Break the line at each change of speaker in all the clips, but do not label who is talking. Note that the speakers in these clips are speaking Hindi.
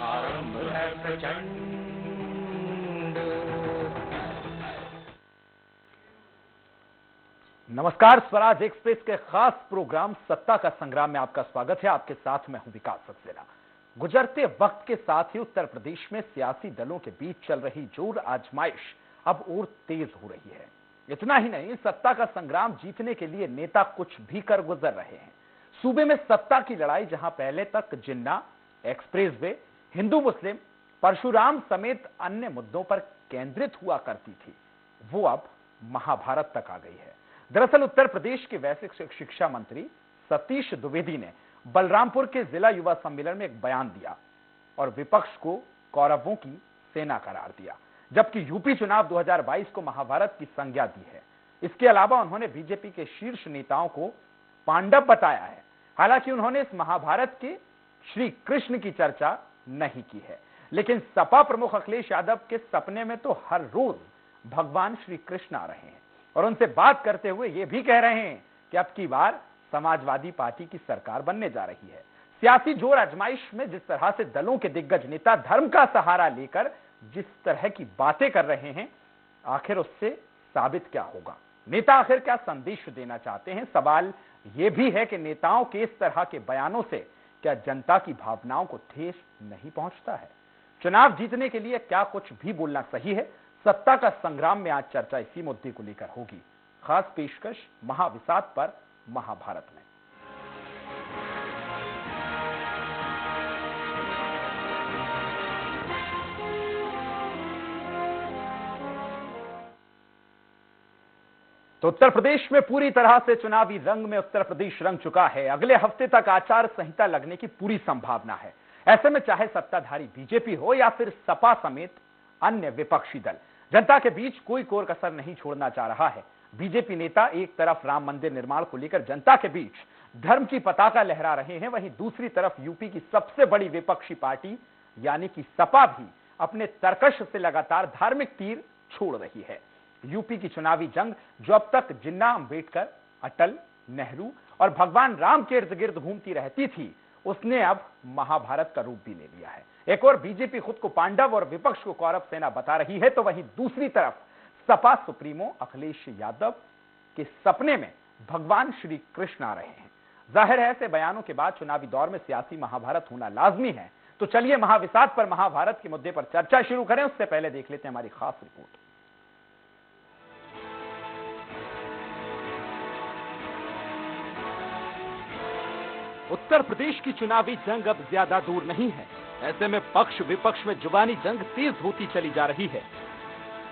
आरंभ है प्रचंड।
नमस्कार, स्वराज एक्सप्रेस के खास प्रोग्राम सत्ता का संग्राम में आपका स्वागत है। आपके साथ मैं हूं विकास सक्सेना। गुजरते वक्त के साथ ही उत्तर प्रदेश में सियासी दलों के बीच चल रही जोर आजमाइश अब और तेज हो रही है। इतना ही नहीं, सत्ता का संग्राम जीतने के लिए नेता कुछ भी कर गुजर रहे हैं। सूबे में सत्ता की लड़ाई जहां पहले तक जिन्ना, एक्सप्रेसवे, हिंदू मुस्लिम, परशुराम समेत अन्य मुद्दों पर केंद्रित हुआ करती थी, वो अब महाभारत तक आ गई है। दरअसल उत्तर प्रदेश के वैश्विक शिक्षा मंत्री सतीश द्विवेदी ने बलरामपुर के जिला युवा सम्मेलन में एक बयान दिया और विपक्ष को कौरवों की सेना करार दिया, जबकि यूपी चुनाव 2022 को महाभारत की संज्ञा दी है। इसके अलावा उन्होंने बीजेपी के शीर्ष नेताओं को पांडव बताया है। हालांकि उन्होंने इस महाभारत के श्री कृष्ण की चर्चा नहीं की है, लेकिन सपा प्रमुख अखिलेश यादव के सपने में तो हर रोज भगवान श्री कृष्ण आ रहे हैं और उनसे बात करते हुए यह भी कह रहे हैं कि अब की बार समाजवादी पार्टी की सरकार बनने जा रही है। सियासी जोर आजमाइश में जिस तरह से दलों के दिग्गज नेता धर्म का सहारा लेकर जिस तरह की बातें कर रहे हैं, आखिर उससे साबित क्या होगा? नेता आखिर क्या संदेश देना चाहते हैं? सवाल यह भी है कि नेताओं के इस तरह के बयानों से क्या जनता की भावनाओं को ठेस नहीं पहुंचता है? चुनाव जीतने के लिए क्या कुछ भी बोलना सही है? सत्ता का संग्राम में आज चर्चा इसी मुद्दे को लेकर होगी। खास पेशकश महाविसात पर महाभारत में। तो उत्तर प्रदेश में पूरी तरह से चुनावी रंग में उत्तर प्रदेश रंग चुका है। अगले हफ्ते तक आचार संहिता लगने की पूरी संभावना है। ऐसे में चाहे सत्ताधारी बीजेपी हो या फिर सपा समेत अन्य विपक्षी दल, जनता के बीच कोई कोर कसर नहीं छोड़ना चाह रहा है। बीजेपी नेता एक तरफ राम मंदिर निर्माण को लेकर जनता के बीच धर्म की पताका लहरा रहे हैं, वहीं दूसरी तरफ यूपी की सबसे बड़ी विपक्षी पार्टी यानी कि सपा भी अपने तर्कश से लगातार धार्मिक तीर छोड़ रही है। यूपी की चुनावी जंग जो अब तक जिन्ना, अंबेडकर, अटल, नेहरू और भगवान राम के इर्द गिर्द घूमती रहती थी, उसने अब महाभारत का रूप भी ले लिया है। एक और बीजेपी खुद को पांडव और विपक्ष को कौरव सेना बता रही है, तो वहीं दूसरी तरफ सपा सुप्रीमो अखिलेश यादव के सपने में भगवान श्री कृष्ण आ रहे हैं। जाहिर है ऐसे बयानों के बाद चुनावी दौर में सियासी महाभारत होना लाजमी है। तो चलिए महाविसात पर महाभारत के मुद्दे पर चर्चा शुरू करें। उससे पहले देख लेते हैं हमारी खास रिपोर्ट। उत्तर प्रदेश की चुनावी जंग अब ज्यादा दूर नहीं है। ऐसे में पक्ष विपक्ष में जुबानी जंग तेज होती चली जा रही है।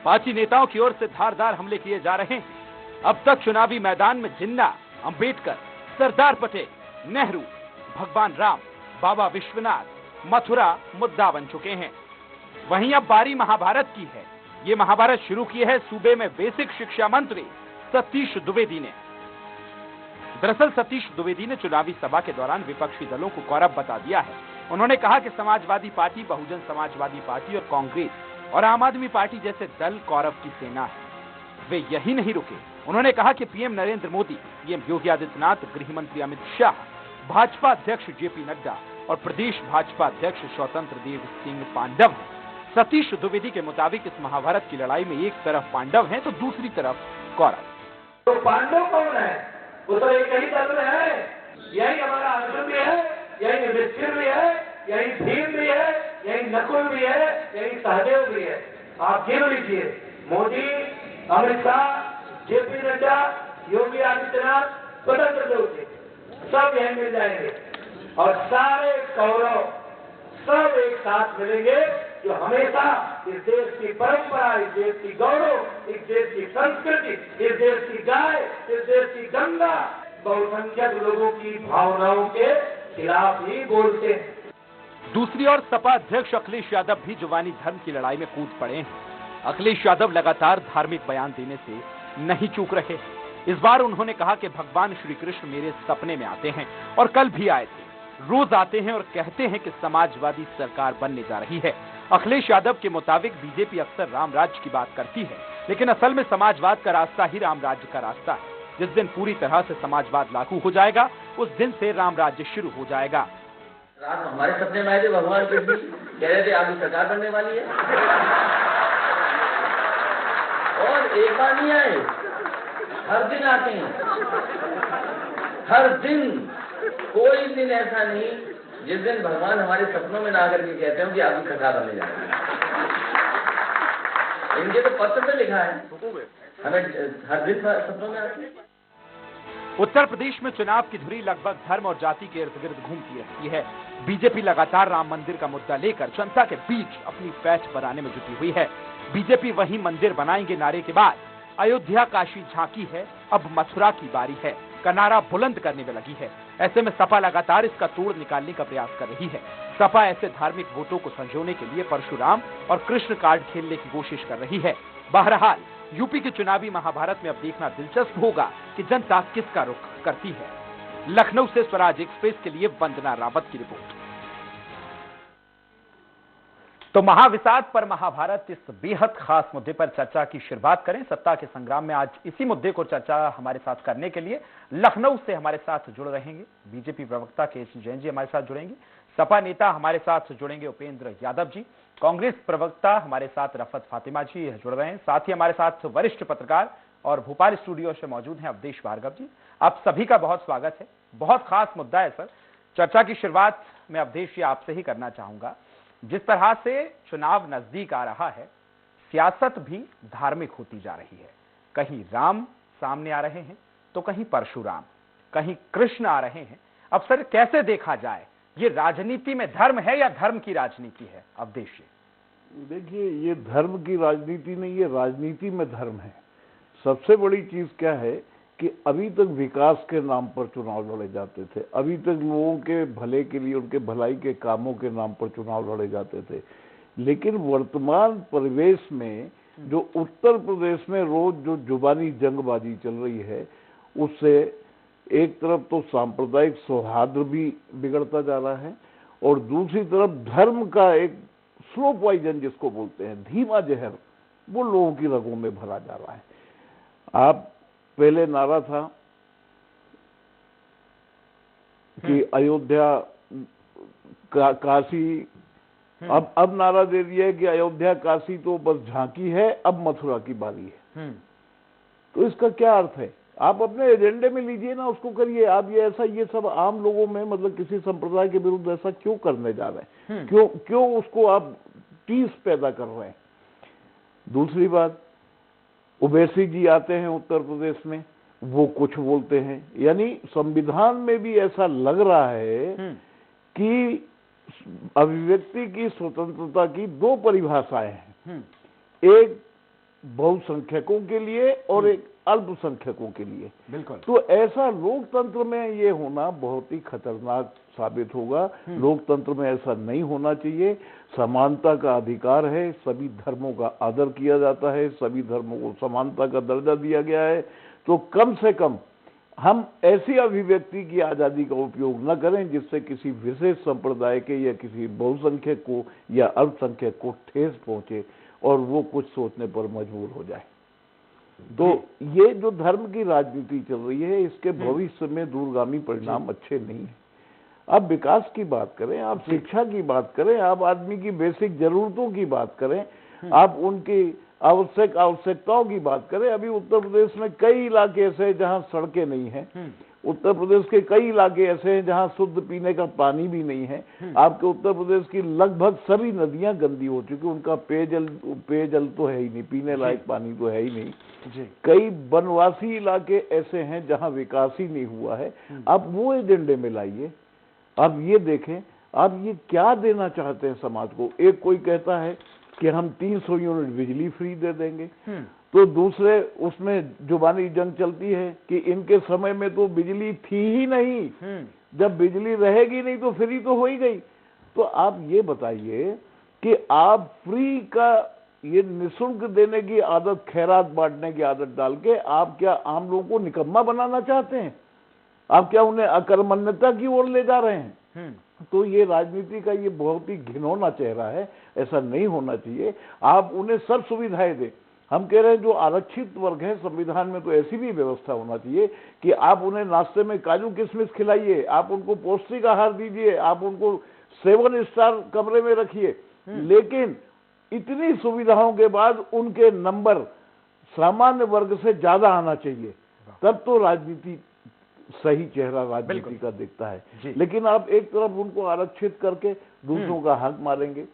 पार्टी नेताओं की ओर से धारदार हमले किए जा रहे हैं। अब तक चुनावी मैदान में जिन्ना, अंबेडकर, सरदार पटेल, नेहरू, भगवान राम, बाबा विश्वनाथ, मथुरा मुद्दा बन चुके हैं। वहीं अब बारी महाभारत की है। ये महाभारत शुरू की है सूबे में बेसिक शिक्षा मंत्री सतीश द्विवेदी ने। दरअसल सतीश द्विवेदी ने चुनावी सभा के दौरान विपक्षी दलों को कौरव बता दिया है। उन्होंने कहा कि समाजवादी पार्टी, बहुजन समाजवादी पार्टी और कांग्रेस और आम आदमी पार्टी जैसे दल कौरव की सेना है। वे यही नहीं रुके। उन्होंने कहा कि पीएम नरेंद्र मोदी, पीएम योगी आदित्यनाथ, गृह मंत्री अमित शाह, भाजपा अध्यक्ष जेपी नड्डा और प्रदेश भाजपा अध्यक्ष स्वतंत्र देव सिंह पांडव हैं। सतीश द्विवेदी के मुताबिक इस महाभारत की लड़ाई में एक तरफ पांडव हैं तो दूसरी तरफ कौरव।
तो पांडव कौन है? वो तो एक ही तत्व है। यही हमारा अर्जुन भी है, यही युधिष्ठिर भी है, यही भीम भी है, यही नकुल भी है, यही सहदेव भी है। आप गिन लीजिए, मोदी, अमित शाह, जेपी नड्डा, योगी आदित्यनाथ, स्वतंत्र देव सिंह, सब यही मिल जाएंगे और सारे कौरव सब एक साथ मिलेंगे, जो हमेशा इस देश की परंपरा, इस देश की गौरव, इस देश की संस्कृति, इस देश की गाय, इस देश की गंगा, बहुसंख्यक लोगों की भावनाओं के खिलाफ ही बोलते हैं।
दूसरी ओर सपा अध्यक्ष अखिलेश यादव भी जुबानी धर्म की लड़ाई में कूद पड़े हैं। अखिलेश यादव लगातार धार्मिक बयान देने से नहीं चूक रहे। इस बार उन्होंने कहा कि भगवान श्री कृष्ण मेरे सपने में आते हैं और कल भी आए थे। रोज आते हैं और कहते हैं कि समाजवादी सरकार बनने जा रही है। अखिलेश यादव के मुताबिक बीजेपी अक्सर राम राज्य की बात करती है, लेकिन असल में समाजवाद का रास्ता ही राम राज्य का रास्ता है। जिस दिन पूरी तरह से समाजवाद लागू हो जाएगा, उस दिन से राम राज्य शुरू हो जाएगा।
राम हमारे सपने में आए थे भगवान कृष्ण,
कह रहे थे आपकी सरकार बनने वाली है, और एक बार नहीं आए, हर दिन आते हैं, हर दिन। कोई दिन ऐसा नहीं जिस दिन भगवान हमारे सपनों में ना आकर के कहते हो कि आपकी सरकार बनने जा रही है। इनके तो पत्र पे लिखा है, हमें हर दिन सपनों में आते हैं।
उत्तर प्रदेश में चुनाव की धुरी लगभग धर्म और जाति के इर्द गिर्द घूमती रहती है। बीजेपी लगातार राम मंदिर का मुद्दा लेकर जनता के बीच अपनी पैठ बनाने में जुटी हुई है। बीजेपी वही मंदिर बनाएंगे नारे के बाद अयोध्या काशी झांकी है, अब मथुरा की बारी है का नारा बुलंद करने में लगी है। ऐसे में सपा लगातार इसका तोड़ निकालने का प्रयास कर रही है। सपा ऐसे धार्मिक वोटों को संजोने के लिए परशुराम और कृष्ण कार्ड खेलने की कोशिश कर रही है। बहरहाल यूपी के चुनावी महाभारत में अब देखना दिलचस्प होगा कि जनता किसका रुख करती है। लखनऊ से स्वराज एक्सप्रेस के लिए वंदना रावत की रिपोर्ट। तो महाविवाद पर महाभारत इस बेहद खास मुद्दे पर चर्चा की शुरुआत करें। सत्ता के संग्राम में आज इसी मुद्दे को चर्चा हमारे साथ करने के लिए लखनऊ से हमारे साथ जुड़ रहेंगे बीजेपी प्रवक्ता केसी जैन जी हमारे साथ जुड़ेंगे, सपा नेता हमारे साथ जुड़ेंगे उपेंद्र यादव जी, कांग्रेस प्रवक्ता हमारे साथ रफत फातिमा जी जुड़ रहे हैं, साथ ही हमारे साथ वरिष्ठ पत्रकार और भोपाल स्टूडियो से मौजूद हैं अवधेश भार्गव जी। आप सभी का बहुत स्वागत है। बहुत खास मुद्दा है सर। चर्चा की शुरुआत में अवधेश जी आपसे ही करना चाहूंगा। जिस तरह से चुनाव नजदीक आ रहा है, सियासत भी धार्मिक होती जा रही है। कहीं राम सामने आ रहे हैं तो कहीं परशुराम, कहीं कृष्ण आ रहे हैं। अब सर कैसे देखा जाए, ये राजनीति में धर्म है या धर्म की राजनीति है? अवधेश जी
देखिए, ये धर्म की राजनीति नहीं, ये राजनीति में धर्म है। सबसे बड़ी चीज क्या है कि अभी तक विकास के नाम पर चुनाव लड़े जाते थे, अभी तक लोगों के भले के लिए, उनके भलाई के कामों के नाम पर चुनाव लड़े जाते थे। लेकिन वर्तमान परिवेश में जो उत्तर प्रदेश में रोज जो जुबानी जंगबाजी चल रही है, उससे एक तरफ तो सांप्रदायिक सौहार्द भी बिगड़ता जा रहा है और दूसरी तरफ धर्म का एक स्लो पॉइजन जिसको बोलते हैं, धीमा जहर, वो लोगों की रगों में भरा जा रहा है। आप पहले नारा था कि अयोध्या काशी, अब नारा दे दिया है कि अयोध्या काशी तो बस झांकी है, अब मथुरा की बारी है। तो इसका क्या अर्थ है? आप अपने एजेंडे में लीजिए ना, उसको करिए। आप ये सब आम लोगों में, मतलब किसी संप्रदाय के विरुद्ध ऐसा क्यों करने जा रहे हैं? क्यों उसको आप टीस पैदा कर रहे हैं? दूसरी बात, ओवैसी जी आते हैं उत्तर प्रदेश में, वो कुछ बोलते हैं। यानी संविधान में भी ऐसा लग रहा है कि अभिव्यक्ति की स्वतंत्रता की दो परिभाषाएं हैं, एक बहुसंख्यकों के लिए और एक अल्पसंख्यकों के लिए।
बिल्कुल।
तो ऐसा लोकतंत्र में ये होना बहुत ही खतरनाक साबित होगा। लोकतंत्र में ऐसा नहीं होना चाहिए। समानता का अधिकार है, सभी धर्मों का आदर किया जाता है, सभी धर्मों को समानता का दर्जा दिया गया है। तो कम से कम हम ऐसी अभिव्यक्ति की आजादी का उपयोग न करें जिससे किसी विशेष संप्रदाय के या किसी बहुसंख्यक को या अल्पसंख्यक को ठेस पहुंचे और वो कुछ सोचने पर मजबूर हो जाए। तो ये जो धर्म की राजनीति चल रही है, इसके भविष्य में दूरगामी परिणाम अच्छे नहीं है। आप विकास की बात करें, आप शिक्षा की बात करें, आप आदमी की बेसिक जरूरतों की बात करें, आप उनकी आवश्यकताओं की बात करें। अभी उत्तर प्रदेश में कई इलाके ऐसे हैं जहां सड़कें नहीं हैं। उत्तर प्रदेश के कई इलाके ऐसे हैं जहां शुद्ध पीने का पानी भी नहीं है। आपके उत्तर प्रदेश की लगभग सभी नदियां गंदी हो चुकी, उनका पेयजल तो है ही नहीं, पीने लायक पानी तो है ही नहीं। कई वनवासी इलाके ऐसे हैं जहां विकास ही नहीं हुआ है। आप वो एजेंडे में लाइए। आप ये देखें, आप ये क्या देना चाहते हैं समाज को? एक कोई कहता है कि हम 300 यूनिट बिजली फ्री दे देंगे, तो दूसरे उसमें जुबानी जंग चलती है कि इनके समय में तो बिजली थी ही नहीं, जब बिजली रहेगी नहीं तो फ्री तो हो ही गई। तो आप ये बताइए कि आप फ्री का ये निःशुल्क देने की आदत, खैरात बांटने की आदत डाल के आप क्या आम लोगों को निकम्मा बनाना चाहते हैं? आप क्या उन्हें अकर्मण्यता की ओर ले जा रहे हैं? तो ये राजनीति का ये बहुत ही घिनौना चेहरा है, ऐसा नहीं होना चाहिए। आप उन्हें सब सुविधाएं दें। हम कह रहे हैं जो आरक्षित वर्ग है, संविधान में तो ऐसी भी व्यवस्था होना चाहिए कि आप उन्हें नाश्ते में काजू किशमिश खिलाइए, आप उनको पौष्टिक आहार दीजिए, आप उनको 7 स्टार कमरे में रखिए, लेकिन इतनी सुविधाओं के बाद उनके नंबर सामान्य वर्ग से ज्यादा आना चाहिए, तब तो राजनीति सही चेहरा राजनीति का दिखता है। लेकिन आप एक तरफ उनको आरक्षित करके दूसरों का हक मारेंगे।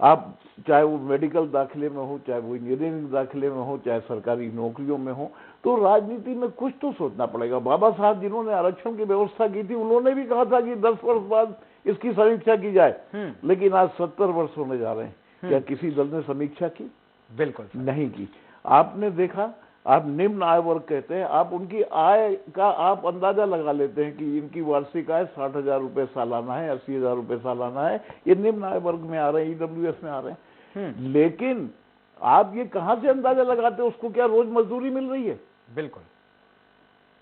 आप चाहे वो मेडिकल दाखिले में हो, चाहे वो इंजीनियरिंग दाखिले में हो, चाहे सरकारी नौकरियों में हो, तो राजनीति में कुछ तो सोचना पड़ेगा। बाबा साहब जिन्होंने आरक्षण की व्यवस्था की थी, उन्होंने भी कहा था कि 10 वर्ष बाद इसकी समीक्षा की जाए, लेकिन आज 70 वर्ष होने जा रहे हैं। क्या किसी दल ने समीक्षा की?
बिल्कुल
नहीं की। आपने देखा, आप निम्न आय वर्ग कहते हैं, आप उनकी आय का आप अंदाजा लगा लेते हैं कि इनकी वार्षिक आय 60,000 रुपए सालाना है, 80,000 रुपए सालाना है, ये निम्न आय वर्ग में आ रहे हैं, EWS में आ रहे हैं। लेकिन आप ये कहां से अंदाजा लगाते हैं? उसको क्या रोज मजदूरी मिल रही है?
बिल्कुल।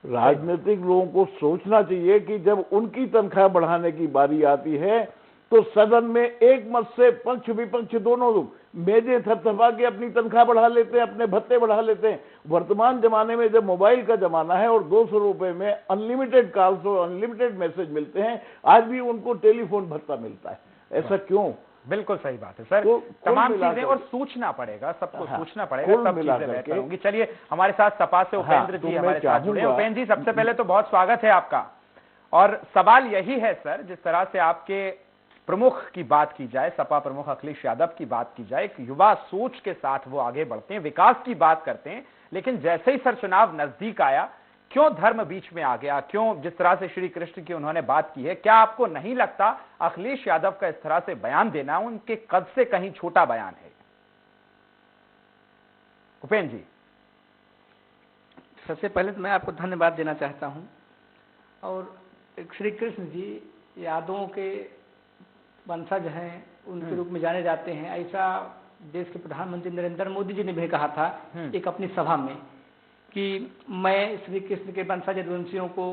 राजनीतिक लोगों को सोचना चाहिए कि जब उनकी तनख्वाह बढ़ाने की बारी आती है तो सदन में एक मत से पक्ष विपक्ष दोनों लोग मेजे थपथपा के अपनी तनख्वाह बढ़ा लेते हैं, अपने भत्ते बढ़ा लेते हैं। वर्तमान जमाने में जब मोबाइल का जमाना है और 200 रुपए में अनलिमिटेड कॉल्स और अनलिमिटेड मैसेज मिलते हैं, आज भी उनको टेलीफोन भत्ता मिलता है। ऐसा क्यों?
बिल्कुल सही बात है सर।
तो
तमाम चीजें, और सोचना पड़ेगा, सबको सोचना पड़ेगा, सब चीजें बेहतर होंगी। चलिए, हमारे साथ सपा से उपेंद्र जी हमारे साथ जुड़े। उपेंद्र जी, सबसे पहले तो बहुत स्वागत है आपका। और सवाल यही है सर, जिस तरह से आपके प्रमुख की बात की जाए, सपा प्रमुख अखिलेश यादव की बात की जाए, एक युवा सोच के साथ वो आगे बढ़ते हैं, विकास की बात करते हैं, लेकिन जैसे ही सर चुनाव नजदीक आया, क्यों धर्म बीच में आ गया? क्यों जिस तरह से श्री कृष्ण की उन्होंने बात की है, क्या आपको नहीं लगता अखिलेश यादव का इस तरह से बयान देना उनके कद से कहीं छोटा बयान है? उपेंद्र जी,
सबसे पहले तो मैं आपको धन्यवाद देना चाहता हूं। और श्री कृष्ण जी यादवों के वंशज हैं, उनके रूप में जाने जाते हैं, ऐसा देश के प्रधानमंत्री नरेंद्र मोदी जी ने भी कहा था एक अपनी सभा में कि मैं श्री कृष्ण के वंशज यदुवंशियों को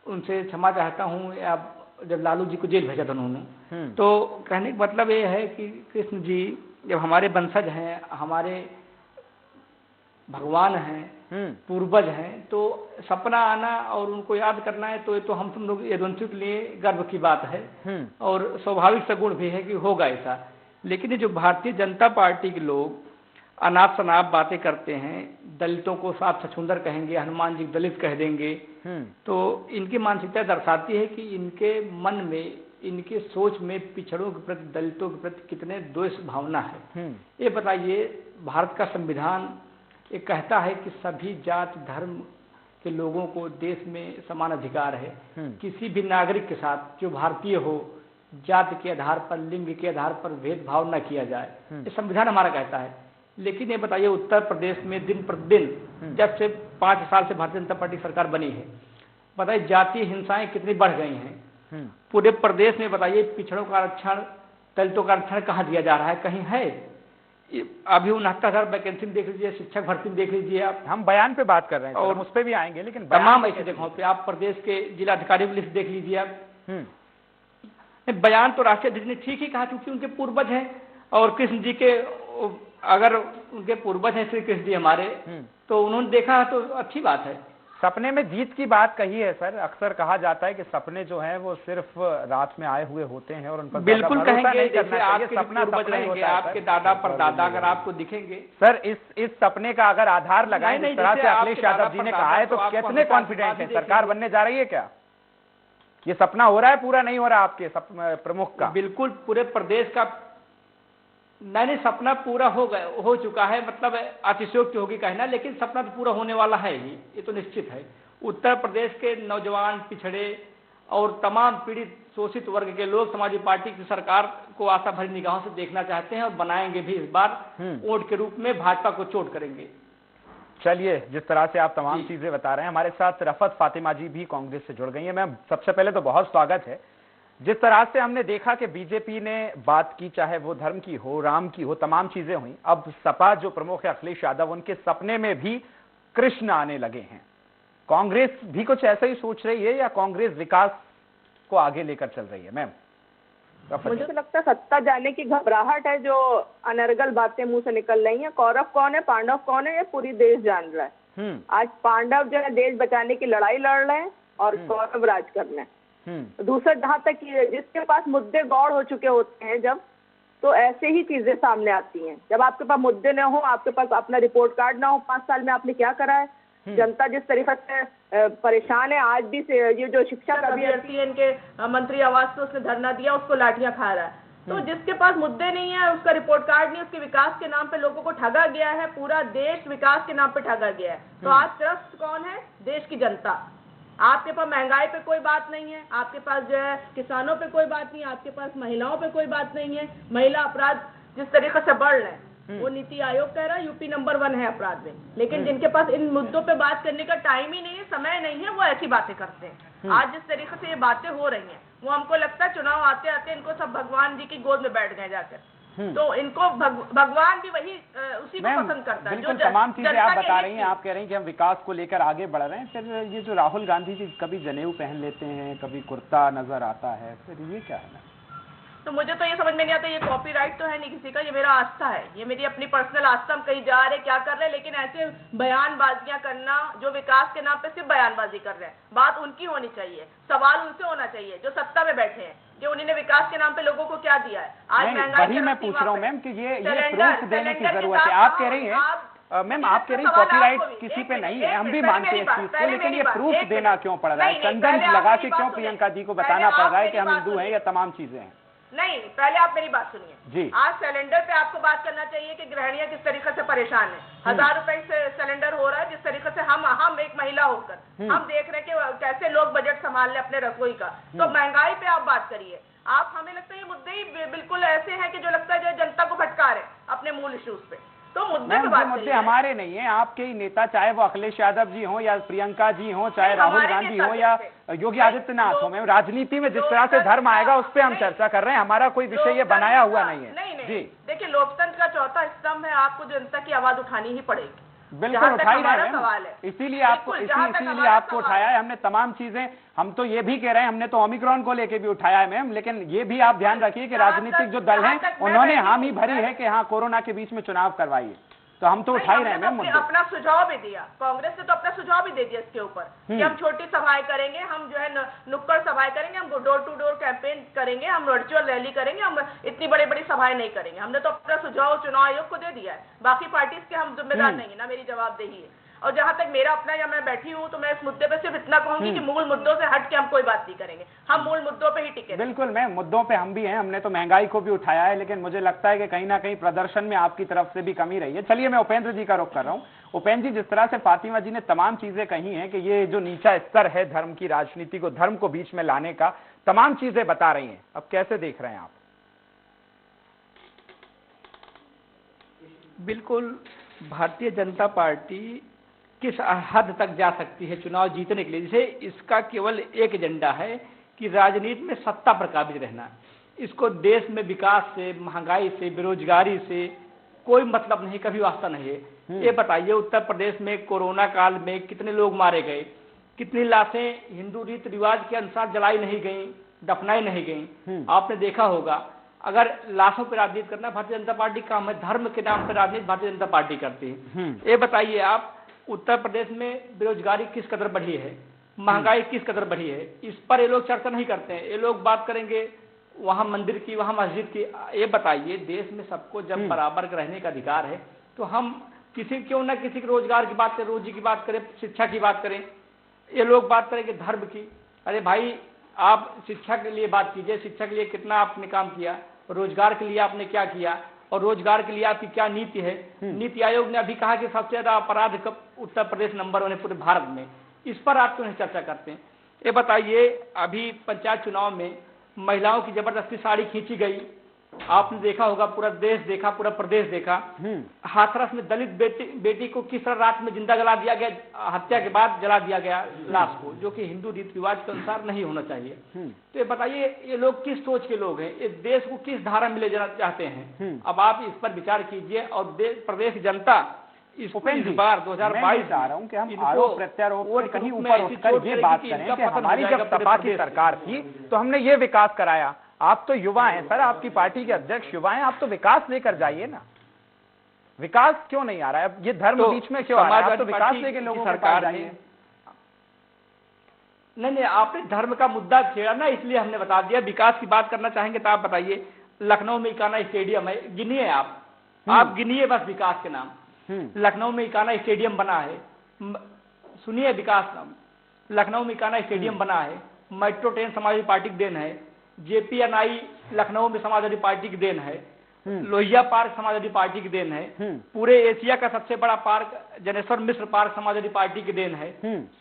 उनसे क्षमा चाहता हूं, या जब लालू जी को जेल भेजा था उन्होंने। तो कहने का मतलब ये है कि कृष्ण जी जब हमारे वंशज हैं, हमारे भगवान हैं, पूर्वज हैं, तो सपना आना और उनको याद करना है, तो ये तो हम तुम लोग यदुवंशियों के लिए गर्व की बात है और स्वाभाविक सगुण भी है कि होगा ऐसा। लेकिन ये जो भारतीय जनता पार्टी के लोग अनाप शनाप बातें करते हैं, दलितों को साफ छछूंदर कहेंगे, हनुमान जी दलित कह देंगे, तो इनकी मानसिकता दर्शाती है कि इनके मन में, इनके सोच में पिछड़ों के प्रति, दलितों के प्रति कितने द्वेष भावना है। ये बताइए, भारत का संविधान ये कहता है कि सभी जाति धर्म के लोगों को देश में समान अधिकार है। किसी भी नागरिक के साथ जो भारतीय हो, जाति के आधार पर, लिंग के आधार पर भेदभाव न किया जाए, ये संविधान हमारा कहता है। लेकिन ये बताइए, उत्तर प्रदेश में दिन प्रतिदिन जब से 5 साल से भारतीय जनता पार्टी सरकार बनी है, बताइए जातीय हिंसाएं कितनी बढ़ गई हैं। पूरे प्रदेश में बताइए पिछड़ों का आरक्षण, दलितों का आरक्षण कहाँ दिया जा रहा है? कहीं है? अभी 69,000 वैकेंसी देख लीजिए, शिक्षक भर्ती देख लीजिए आप।
हम बयान पे बात कर रहे हैं और उस पे भी आएंगे, लेकिन
तमाम ऐसे जगहों पे आप प्रदेश के जिला अधिकारी की लिस्ट देख लीजिए आप। बयान तो राष्ट्रीय अध्यक्ष ने ठीक ही कहा, क्योंकि उनके पूर्वज हैं, और कृष्ण जी के, अगर उनके पूर्वज हैं श्री कृष्ण जी हमारे, तो उन्होंने देखा तो अच्छी बात है।
सपने में जीत की बात कही है सर। अक्सर कहा जाता है कि सपने जो हैं वो सिर्फ रात में आए हुए होते हैं और उन पर
बिल्कुल कहेंगे, जैसे आपके सपना रहेंगे, आपके दादा परदादा अगर आपको दिखेंगे।
सर, इस सपने का अगर आधार लगाएं, जिस तरह से अखिलेश यादव जी ने कहा है, तो कितने कॉन्फिडेंट है? सरकार बनने जा रही है क्या? ये सपना हो रहा है, पूरा नहीं हो रहा आपके प्रमुख का?
बिल्कुल, पूरे प्रदेश का नहीं, सपना पूरा हो चुका है, मतलब अतिशयोक्ति होगी कहना, लेकिन सपना तो पूरा होने वाला है ही, ये तो निश्चित है। उत्तर प्रदेश के नौजवान, पिछड़े और तमाम पीड़ित शोषित वर्ग के लोग समाजवादी पार्टी की सरकार को आशा भरी निगाहों से देखना चाहते हैं और बनाएंगे भी। इस बार वोट के रूप में भाजपा को चोट करेंगे।
चलिए, जिस तरह से आप तमाम चीजें बता रहे हैं, हमारे साथ रफत फातिमा जी भी कांग्रेस से जुड़ गई हैं। मैम, सबसे पहले तो बहुत स्वागत है। जिस तरह से हमने देखा कि बीजेपी ने बात की, चाहे वो धर्म की हो, राम की हो, तमाम चीजें हुई, अब सपा जो प्रमुख है अखिलेश यादव, उनके सपने में भी कृष्ण आने लगे हैं। कांग्रेस भी कुछ ऐसा ही सोच रही है, या कांग्रेस विकास को आगे लेकर चल रही है? मैम,
मुझे तो लगता है सत्ता जाने की घबराहट है, जो अनर्गल बातें मुंह से निकल रही हैं। कौरव कौन है, पांडव कौन है, ये पूरी देश जान रहा है। आज पांडव जो है देश बचाने की लड़ाई लड़ रहे हैं और कौरव राज कर रहे हैं। दूसरा, जहाँ तक जिसके पास मुद्दे गौड़ हो चुके होते हैं जब, तो ऐसे ही चीजें सामने आती हैं। जब आपके पास मुद्दे न हो, आपके पास अपना रिपोर्ट कार्ड ना हो, 5 साल में आपने क्या करा है, जनता जिस तरीके से परेशान है आज भी से, ये जो शिक्षक अभ्यर्थी है इनके मंत्री आवास पे उसने धरना दिया, उसको लाठियां खा रहा है। तो जिसके पास मुद्दे नहीं है, उसका रिपोर्ट कार्ड नहीं, उसके विकास के नाम पे लोगों को ठगा गया है, पूरा देश विकास के नाम पे ठगा गया है। तो आज त्रस्त कौन है? देश की जनता। आपके पास महंगाई पे कोई बात नहीं है, आपके पास जो है किसानों पे कोई बात नहीं है, आपके पास महिलाओं पे कोई बात नहीं है। महिला अपराध जिस तरीके से बढ़ रहे हैं, वो नीति आयोग कह रहा है यूपी नंबर 1 है अपराध में, लेकिन जिनके पास इन मुद्दों पे बात करने का टाइम ही नहीं है, समय नहीं है, वो ऐसी बातें करते हैं। आज जिस तरीके से ये बातें हो रही हैं, वो हमको लगता है चुनाव आते आते इनको सब भगवान जी की गोद में बैठ गए जाकर। तो इनको भगवान भी वही उसी को पसंद करता है।
बिल्कुल तमाम चीजें आप बता रही हैं, आप कह रही हैं कि हम विकास को लेकर आगे बढ़ रहे हैं, फिर ये जो राहुल गांधी जी कभी जनेऊ पहन लेते हैं, कभी कुर्ता नजर आता है, फिर ये क्या है?
तो मुझे तो ये समझ में नहीं आता, ये कॉपीराइट तो है नहीं किसी का, ये मेरा आस्था है, ये मेरी अपनी पर्सनल आस्था। हम कहीं जा रहे क्या कर रहे हैं, लेकिन ऐसे बयानबाजियां करना जो विकास के नाम पे सिर्फ बयानबाजी कर रहे हैं, बात उनकी होनी चाहिए, सवाल उनसे होना चाहिए जो सत्ता में बैठे हैं, कि उन्होंने विकास के नाम पे लोगों को क्या दिया है। आज महंगाई
मैं पूछ रहा हूँ मैम कि ये प्रूफ देने की जरूरत है। आप कह रही हैं मैम, आप कह रही हैं कॉपीराइट किसी पे नहीं है, हम भी मानते हैं इस चीज को, लेकिन ये प्रूफ देना क्यों पड़ रहा है? चंदन लगा के क्यों प्रियंका जी को बताना पड़ रहा है कि हम हिंदू हैं या तमाम चीजें हैं?
नहीं, पहले आप मेरी बात सुनिए
जी।
आज सिलेंडर पे आपको बात करना चाहिए कि गृहिणियां किस तरीके से परेशान है। 1000 रुपए से सिलेंडर हो रहा है, जिस तरीके से हम एक महिला होकर हम देख रहे हैं कि कैसे लोग बजट संभाल ले अपने रसोई का। तो महंगाई पे आप बात करिए। आप, हमें लगता है ये मुद्दे ही बिल्कुल ऐसे हैं कि जो लगता है जो जनता को भटका रहे अपने मूल इश्यूज पे। तो मुद्दे
हमारे नहीं है, आपके ही नेता, चाहे वो अखिलेश यादव जी हो या प्रियंका जी हो, चाहे राहुल गांधी हो या योगी आदित्यनाथ हो, मैं राजनीति में जिस तरह से धर्म आएगा उस पर हम चर्चा कर रहे हैं, हमारा कोई विषय ये बनाया हुआ नहीं है।
नहीं, देखिए लोकतंत्र का चौथा स्तंभ है, आपको जनता की आवाज उठानी ही पड़ेगी।
बिल्कुल उठाई रहे हैं, इसीलिए आपको उठाया है हमने तमाम चीजें। हम तो ये भी कह रहे हैं, हमने तो ओमिक्रॉन को लेके भी उठाया है मैम, लेकिन ये भी आप ध्यान रखिए कि राजनीतिक जो दल हैं उन्होंने हामी भरी है कि हाँ कोरोना के बीच में चुनाव करवाइए, तो हम तो उठा ही रहे हैं मैम।
अपना सुझाव भी दिया, कांग्रेस ने तो अपना सुझाव भी दे दिया इसके ऊपर कि हम छोटी सभाएं करेंगे, हम जो है नुक्कड़ सभाएं करेंगे, हम डोर टू डोर कैंपेन करेंगे, हम वर्चुअल रैली करेंगे, हम इतनी बड़ी बड़ी सभाएं नहीं करेंगे। हमने तो अपना सुझाव चुनाव आयोग को दे दिया है, बाकी पार्टीज के हम जिम्मेदार नहीं है ना, मेरी जवाबदेही है। और जहां तक मेरा अपना या मैं बैठी हूं, तो मैं इस मुद्दे पे सिर्फ इतना कहूंगी कि मूल मुद्दों से हट के हम कोई बात नहीं करेंगे, हम मूल मुद्दों पे ही टिके।
बिल्कुल मैम, मुद्दों पे हम भी हैं, हमने तो महंगाई को भी उठाया है, लेकिन मुझे लगता है कि कहीं ना कहीं प्रदर्शन में आपकी तरफ से भी कमी रही है। चलिए मैं उपेंद्र जी का रुख कर रहा हूँ। उपेंद्र जी, जिस तरह से फातिमा जी ने तमाम चीजें कही हैं कि ये जो नीचा स्तर है धर्म की राजनीति को, धर्म को बीच में लाने का, तमाम चीजें बता रही हैं, अब कैसे देख रहे हैं आप?
बिल्कुल, भारतीय जनता पार्टी किस हद तक जा सकती है चुनाव जीतने के लिए, जैसे इसका केवल एक एजेंडा है कि राजनीति में सत्ता पर काबिज रहना। इसको देश में विकास से, महंगाई से, बेरोजगारी से कोई मतलब नहीं, कभी वास्ता नहीं है। ये बताइए उत्तर प्रदेश में कोरोना काल में कितने लोग मारे गए, कितनी लाशें हिंदू रीति रिवाज के अनुसार जलाई नहीं गई, दफनाई नहीं गई। आपने देखा होगा, अगर लाशों पर राजनीति करना भारतीय जनता पार्टी का काम है, धर्म के नाम पर राजनीति भारतीय जनता पार्टी करती है। ये बताइए आप, उत्तर प्रदेश में बेरोजगारी किस कदर बढ़ी है, महंगाई किस कदर बढ़ी है, इस पर ये लोग चर्चा नहीं करते हैं। ये लोग बात करेंगे वहां मंदिर की, वहां मस्जिद की। ये बताइए, देश में सबको जब बराबर रहने का अधिकार है, तो हम क्यों ना किसी के रोजगार की बात करें, रोजी की बात करें, शिक्षा की बात करें। ये लोग बात करेंगे धर्म की। अरे भाई, आप शिक्षा के लिए बात कीजिए, शिक्षा के लिए कितना आपने काम किया, रोजगार के लिए आपने क्या किया, और रोजगार के लिए आपकी क्या नीति है। नीति आयोग ने अभी कहा कि सबसे ज्यादा अपराध उत्तर प्रदेश नंबर 1 है पूरे भारत में। इस पर आप क्यों नहीं चर्चा करते हैं? ये बताइए, अभी पंचायत चुनाव में महिलाओं की जबरदस्ती साड़ी खींची गई, आपने देखा होगा, पूरा देश देखा, पूरा प्रदेश देखा। हाथरस में दलित बेटी को किस तरह रात में जिंदा जला दिया गया, हत्या के बाद जला दिया गया लाश को, जो कि हिंदू रीति रिवाज के अनुसार नहीं होना चाहिए। तो ये बताइए, ये लोग किस सोच के लोग हैं, इस देश को किस धारा में ले जाना चाहते हैं? अब आप इस पर विचार कीजिए, और प्रदेश जनता इस बार 2022
आ रहा हूं कि हम आरोप प्रत्यारोप से कहीं ऊपर उठकर ये बात करें कि हमारी जब सपा की सरकार थी तो हमने ये विकास कराया। आप तो युवा हैं सर, आपकी पार्टी के अध्यक्ष युवा हैं, आप तो विकास लेकर जाइए ना। विकास क्यों नहीं आ रहा है? अब ये धर्म बीच में क्यों आ रहा है? आप तो विकास लेके लोगों के पास जाइए।
नहीं, आपने धर्म का मुद्दा छेड़ा ना, इसलिए हमने बता दिया। विकास की बात करना चाहेंगे तो आप बताइए। लखनऊ में इकाना स्टेडियम है, गिनिए आप गिनिए बस विकास के नाम। लखनऊ में इकाना स्टेडियम बना है, सुनिए विकास नाम। लखनऊ में इकाना स्टेडियम बना है, मेट्रो ट्रेन समाजवादी पार्टी की देन है, JPNI लखनऊ में समाजवादी पार्टी की देन है, लोहिया पार्क समाजवादी पार्टी की देन है, पूरे एशिया का सबसे बड़ा park Janeshwar Mishra park Samajwadi party की देन है।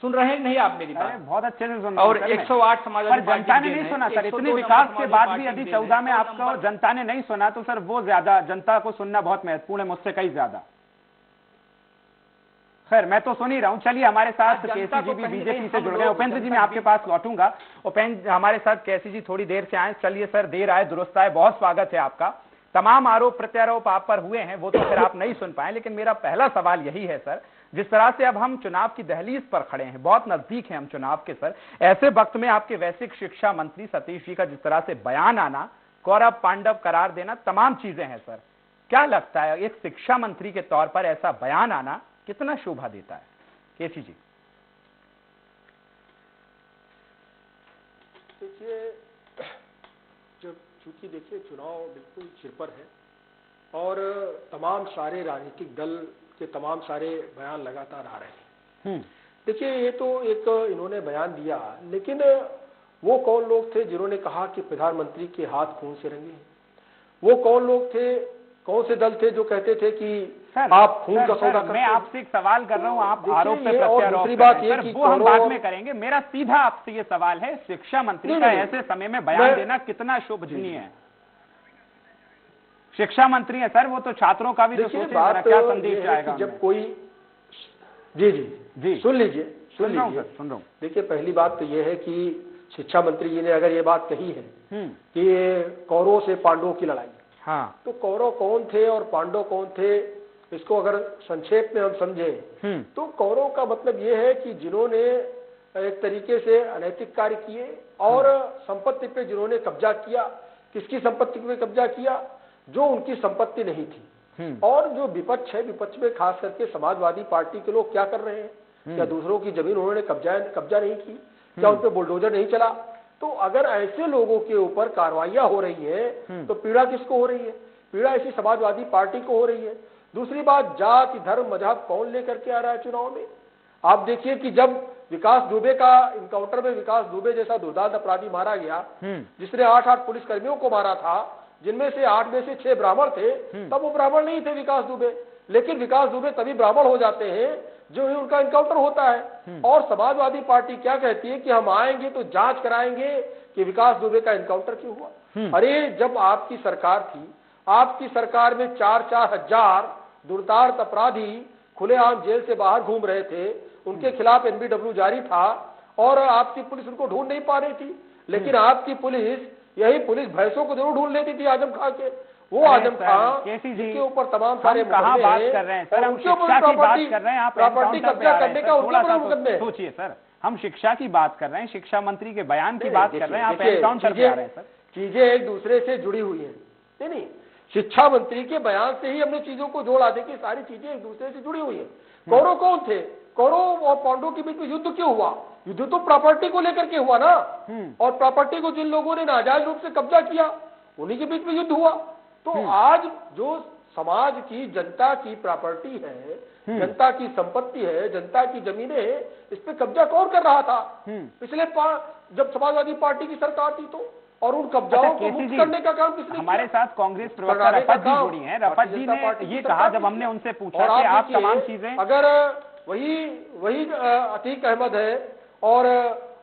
सुन रहे हैं नहीं आप मेरी बात?
बहुत अच्छे से सुन।
और 108 समाजवादी पार्टी
जनता ने नहीं सुना सर, इतनी विकास के बाद भी यदि 14 में आपको जनता ने नहीं सुना तो सर वो ज्यादा, जनता को सुनना बहुत महत्वपूर्ण है, मुझसे कहीं ज्यादा। खैर मैं तो सुन ही रहा हूँ। चलिए हमारे साथ केसी जी भी बीजेपी से जुड़ गए। उपेंद्र जी मैं आपके पास लौटूंगा। उपेंद्र हमारे साथ केसी जी थोड़ी देर से आए। चलिए सर, देर आए दुरुस्त आए, बहुत स्वागत है आपका। तमाम आरोप प्रत्यारोप आप पर हुए हैं, वो तो फिर आप नहीं सुन पाए, लेकिन मेरा पहला सवाल यही है सर, जिस तरह से अब हम चुनाव की दहलीज पर खड़े हैं, बहुत नजदीक हैं हम चुनाव के सर, ऐसे वक्त में आपके वैश्विक शिक्षा मंत्री सतीश जी का जिस तरह से बयान आना, कौरव पांडव करार देना, तमाम चीजें हैं सर, क्या लगता है एक शिक्षा मंत्री के तौर पर ऐसा बयान आना कितना शोभा देता है? केसी जी।
देखिए, जब चूंकि देखिए चुनाव बिल्कुल सिर पर है और तमाम सारे राजनीतिक दल के तमाम सारे बयान लगातार आ रहे हैं। देखिए ये तो एक इन्होंने बयान दिया, लेकिन वो कौन लोग थे जिन्होंने कहा कि प्रधानमंत्री के हाथ खून से रंगे हैं? वो कौन लोग थे, कौन से दल थे जो कहते थे कि आप खून का सौदा करते?
मैं आपसे एक सवाल कर रहा हूँ, आप आरोप पे
और दूसरी बात ये कि
वो हम बाद में करेंगे। मेरा सीधा आपसे ये सवाल है, शिक्षा मंत्री का ऐसे समय में बयान देना कितना शोभनीय है? शिक्षा मंत्री है सर, वो तो छात्रों का भी तो सोचे जरा क्या संदेश जाएगा।
जब कोई जी सुन लीजिए, सुन रहा हूँ। देखिए पहली बात तो ये है कि शिक्षा मंत्री जी ने अगर ये बात कही है कि कौरवों से पांडवों की लड़ाई, हाँ, तो कौरव कौन थे और पांडव कौन थे, इसको अगर संक्षेप में हम समझें तो कौरव का मतलब ये है कि जिन्होंने एक तरीके से अनैतिक कार्य किए और संपत्ति पे जिन्होंने कब्जा किया। किसकी संपत्ति पे कब्जा किया? जो उनकी संपत्ति नहीं थी। और जो विपक्ष है, विपक्ष में खास करके समाजवादी पार्टी के लोग क्या कर रहे हैं? क्या दूसरों की जमीन उन्होंने कब्जा नहीं की? क्या उन पे बुलडोजर नहीं चला? तो अगर ऐसे लोगों के ऊपर कार्रवाइयां हो रही है तो पीड़ा किसको हो रही है? पीड़ा इसी समाजवादी पार्टी को हो रही है। दूसरी बात, जाति धर्म मजहब कौन लेकर के आ रहा है चुनाव में? आप देखिए कि जब विकास दुबे का इनकाउंटर में विकास दुबे जैसा दुर्दांत अपराधी मारा गया, जिसने 8 पुलिसकर्मियों को मारा था, जिनमें से 8 में से 6 ब्राह्मण थे, तब वो ब्राह्मण नहीं थे विकास दुबे। लेकिन विकास दुबे तभी ब्राह्मण हो जाते हैं जो ही उनका इनकाउंटर होता है। और समाजवादी पार्टी क्या कहती है कि हम आएंगे तो जांच कराएंगे कि विकास दुबे का इनकाउंटर क्यों हुआ। अरे जब आपकी सरकार थी, आपकी सरकार में 4-4 हजार दुर्दांत अपराधी खुलेआम जेल से बाहर घूम रहे थे, उनके खिलाफ NBW जारी था और आपकी पुलिस उनको ढूंढ नहीं पा रही थी। लेकिन आपकी पुलिस, यही पुलिस भैंसों को जरूर ढूंढ लेती थी आजम खां के। वो आजम खां जिसके ऊपर तमाम सारे
कहाँ बात कर रहे हैं सर, हम शिक्षा की बात कर रहे हैं, आप
प्रॉपर्टी कब्जा करने का
थोड़ा सा सोचिए सर, हम शिक्षा की बात कर रहे हैं, शिक्षा मंत्री के बयान की बात कर रहे हैं, आप एनकाउंटर पे आ रहे हैं सर।
चीजें एक दूसरे से जुड़ी हुई है। नहीं, शिक्षा मंत्री के बयान से ही हमने चीजों को जोड़ा। देखिए सारी चीजें एक दूसरे से जुड़ी हुई है। कौरव कौन थे? कौरव और पांडवों के बीच में युद्ध क्यों हुआ? युद्ध तो प्रॉपर्टी को लेकर के हुआ ना। और प्रॉपर्टी को जिन लोगों ने नाजायज रूप से कब्जा किया, उन्हीं के बीच में युद्ध हुआ। तो आज जो समाज की, जनता की प्रॉपर्टी है, जनता की संपत्ति है, जनता की जमीनें हैं, इस पे कब्जा कौन कर रहा था? पिछले जब समाजवादी पार्टी की सरकार थी तो, और उन कब्जाओं को मुक्त करने का काम किसने?
हमारे साथ कांग्रेस प्रवक्ता रफत जी जुड़ी हैं। रफत जी ने ये कहा, जब हमने उनसे पूछा कि आप तमाम चीजें,
अगर वही अतीक अहमद है और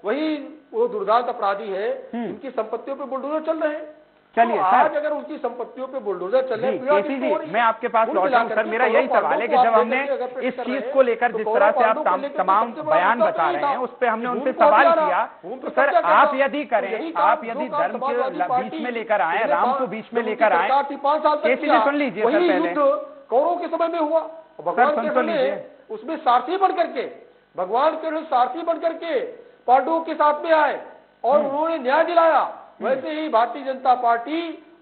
वही वो दुर्दांत अपराधी है, इनकी संपत्तियों पे बुलडोजर चल रहे हैं।
चलिए
तो आज अगर उनकी संपत्तियों पे बुलडोजर चल रहे हैं,
मैं आपके पास लौटा हूं सर, मेरा यही सवाल है कि जब हमने इस चीज को लेकर जिस तरह से आप तमाम बयान बता रहे हैं, उस पर हमने उनसे सवाल किया, तो सर आप यदि करें, आप यदि धर्म के बीच में लेकर आए, राम को बीच में लेकर आए, 5 साल तक सुन लीजिए सर, पहले
कौरवों के समय में हुआ, भगवान के उसमें सारथी बन करके, भगवान के सारथी बन करके पांडवों के साथ में आए और उन्होंने न्याय दिलाया। वैसे ही भारतीय जनता पार्टी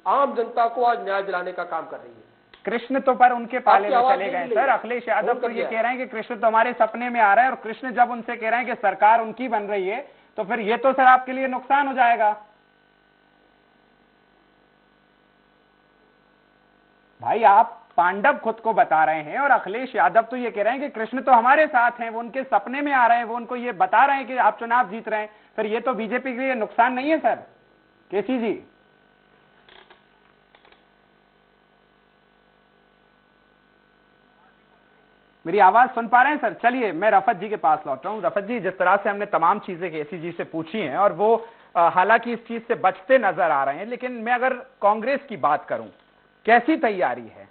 आम जनता को आज न्याय दिलाने का काम कर रही है।
कृष्ण तो पर उनके पाले में चले गए सर। अखिलेश यादव तो ये कह रहे हैं कि कृष्ण तो हमारे सपने में आ रहा है, और कृष्ण जब उनसे कह रहे हैं कि सरकार उनकी बन रही है, तो फिर ये तो सर आपके लिए नुकसान हो जाएगा। भाई आप पांडव खुद को बता रहे हैं और अखिलेश यादव तो ये कह रहे हैं कि कृष्ण तो हमारे साथ हैं, वो उनके सपने में आ रहे हैं, वो उनको ये बता रहे हैं कि आप चुनाव जीत रहे हैं। फिर ये तो बीजेपी के लिए नुकसान नहीं है सर? केसी जी, मेरी आवाज सुन पा रहे हैं सर? चलिए मैं रफत जी के पास लौट रहा हूं। रफत जी, जिस तरह से हमने तमाम चीजें केसी जी से पूछी हैं और वो हालांकि इस चीज से बचते नजर आ रहे हैं, लेकिन मैं अगर कांग्रेस की बात करूं, कैसी तैयारी है?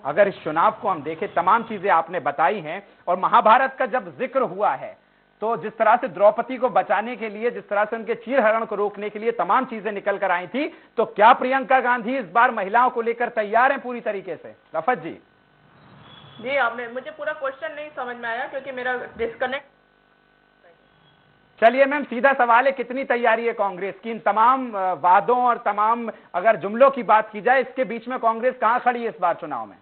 अगर इस चुनाव को हम देखें, तमाम चीजें आपने बताई हैं और महाभारत का जब जिक्र हुआ है तो जिस तरह से द्रौपदी को बचाने के लिए, जिस तरह से उनके चीरहरण को रोकने के लिए तमाम चीजें निकल कर आई थी, तो क्या प्रियंका गांधी इस बार महिलाओं को लेकर तैयार हैं पूरी तरीके से? रफत जी।
जी, मुझे पूरा क्वेश्चन नहीं समझ में आया क्योंकि मेरा डिस्कनेक्ट।
चलिए मैम, सीधा सवाल है, कितनी तैयारी है कांग्रेस की? इन तमाम वादों और तमाम अगर जुमलों की बात की जाए, इसके बीच में कांग्रेस कहां खड़ी है इस बार चुनाव में?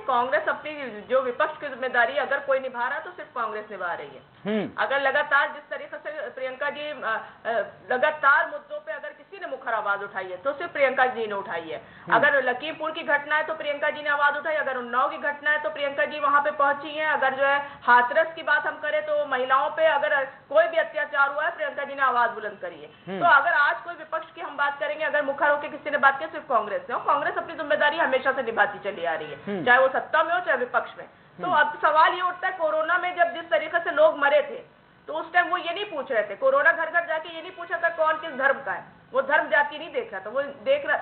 कांग्रेस अपनी जो विपक्ष की जिम्मेदारी अगर कोई निभा रहा है तो सिर्फ कांग्रेस निभा रही है। अगर लगातार जिस तरीके से प्रियंका जी लगातार मुद्दों पे अगर किसी ने मुखर आवाज उठाई है तो सिर्फ प्रियंका जी ने उठाई है। अगर लखीमपुर की घटना है तो प्रियंका जी ने आवाज उठाई, अगर उन्नाव की घटना है तो प्रियंका जी वहां पे पहुंची है, अगर जो है हाथरस की बात हम करें तो महिलाओं पे अगर कोई भी अत्याचार हुआ है प्रियंका जी ने आवाज बुलंद करी है। तो अगर आज कोई विपक्ष की हम बात करेंगे, अगर मुखर होकर किसी ने बात की, सिर्फ कांग्रेस ने। कांग्रेस अपनी जिम्मेदारी हमेशा से निभाती चली आ रही है, चाहे वो सत्ता में हो चाहे विपक्ष में। तो अब सवाल ये उठता है, कोरोना में जब जिस तरीके से लोग मरे थे तो उस टाइम वो ये नहीं पूछ रहे थे, कोरोना घर घर जाके ये नहीं पूछा था कौन किस धर्म का है, वो धर्म जाति नहीं देख रहा था, वो देख रहा,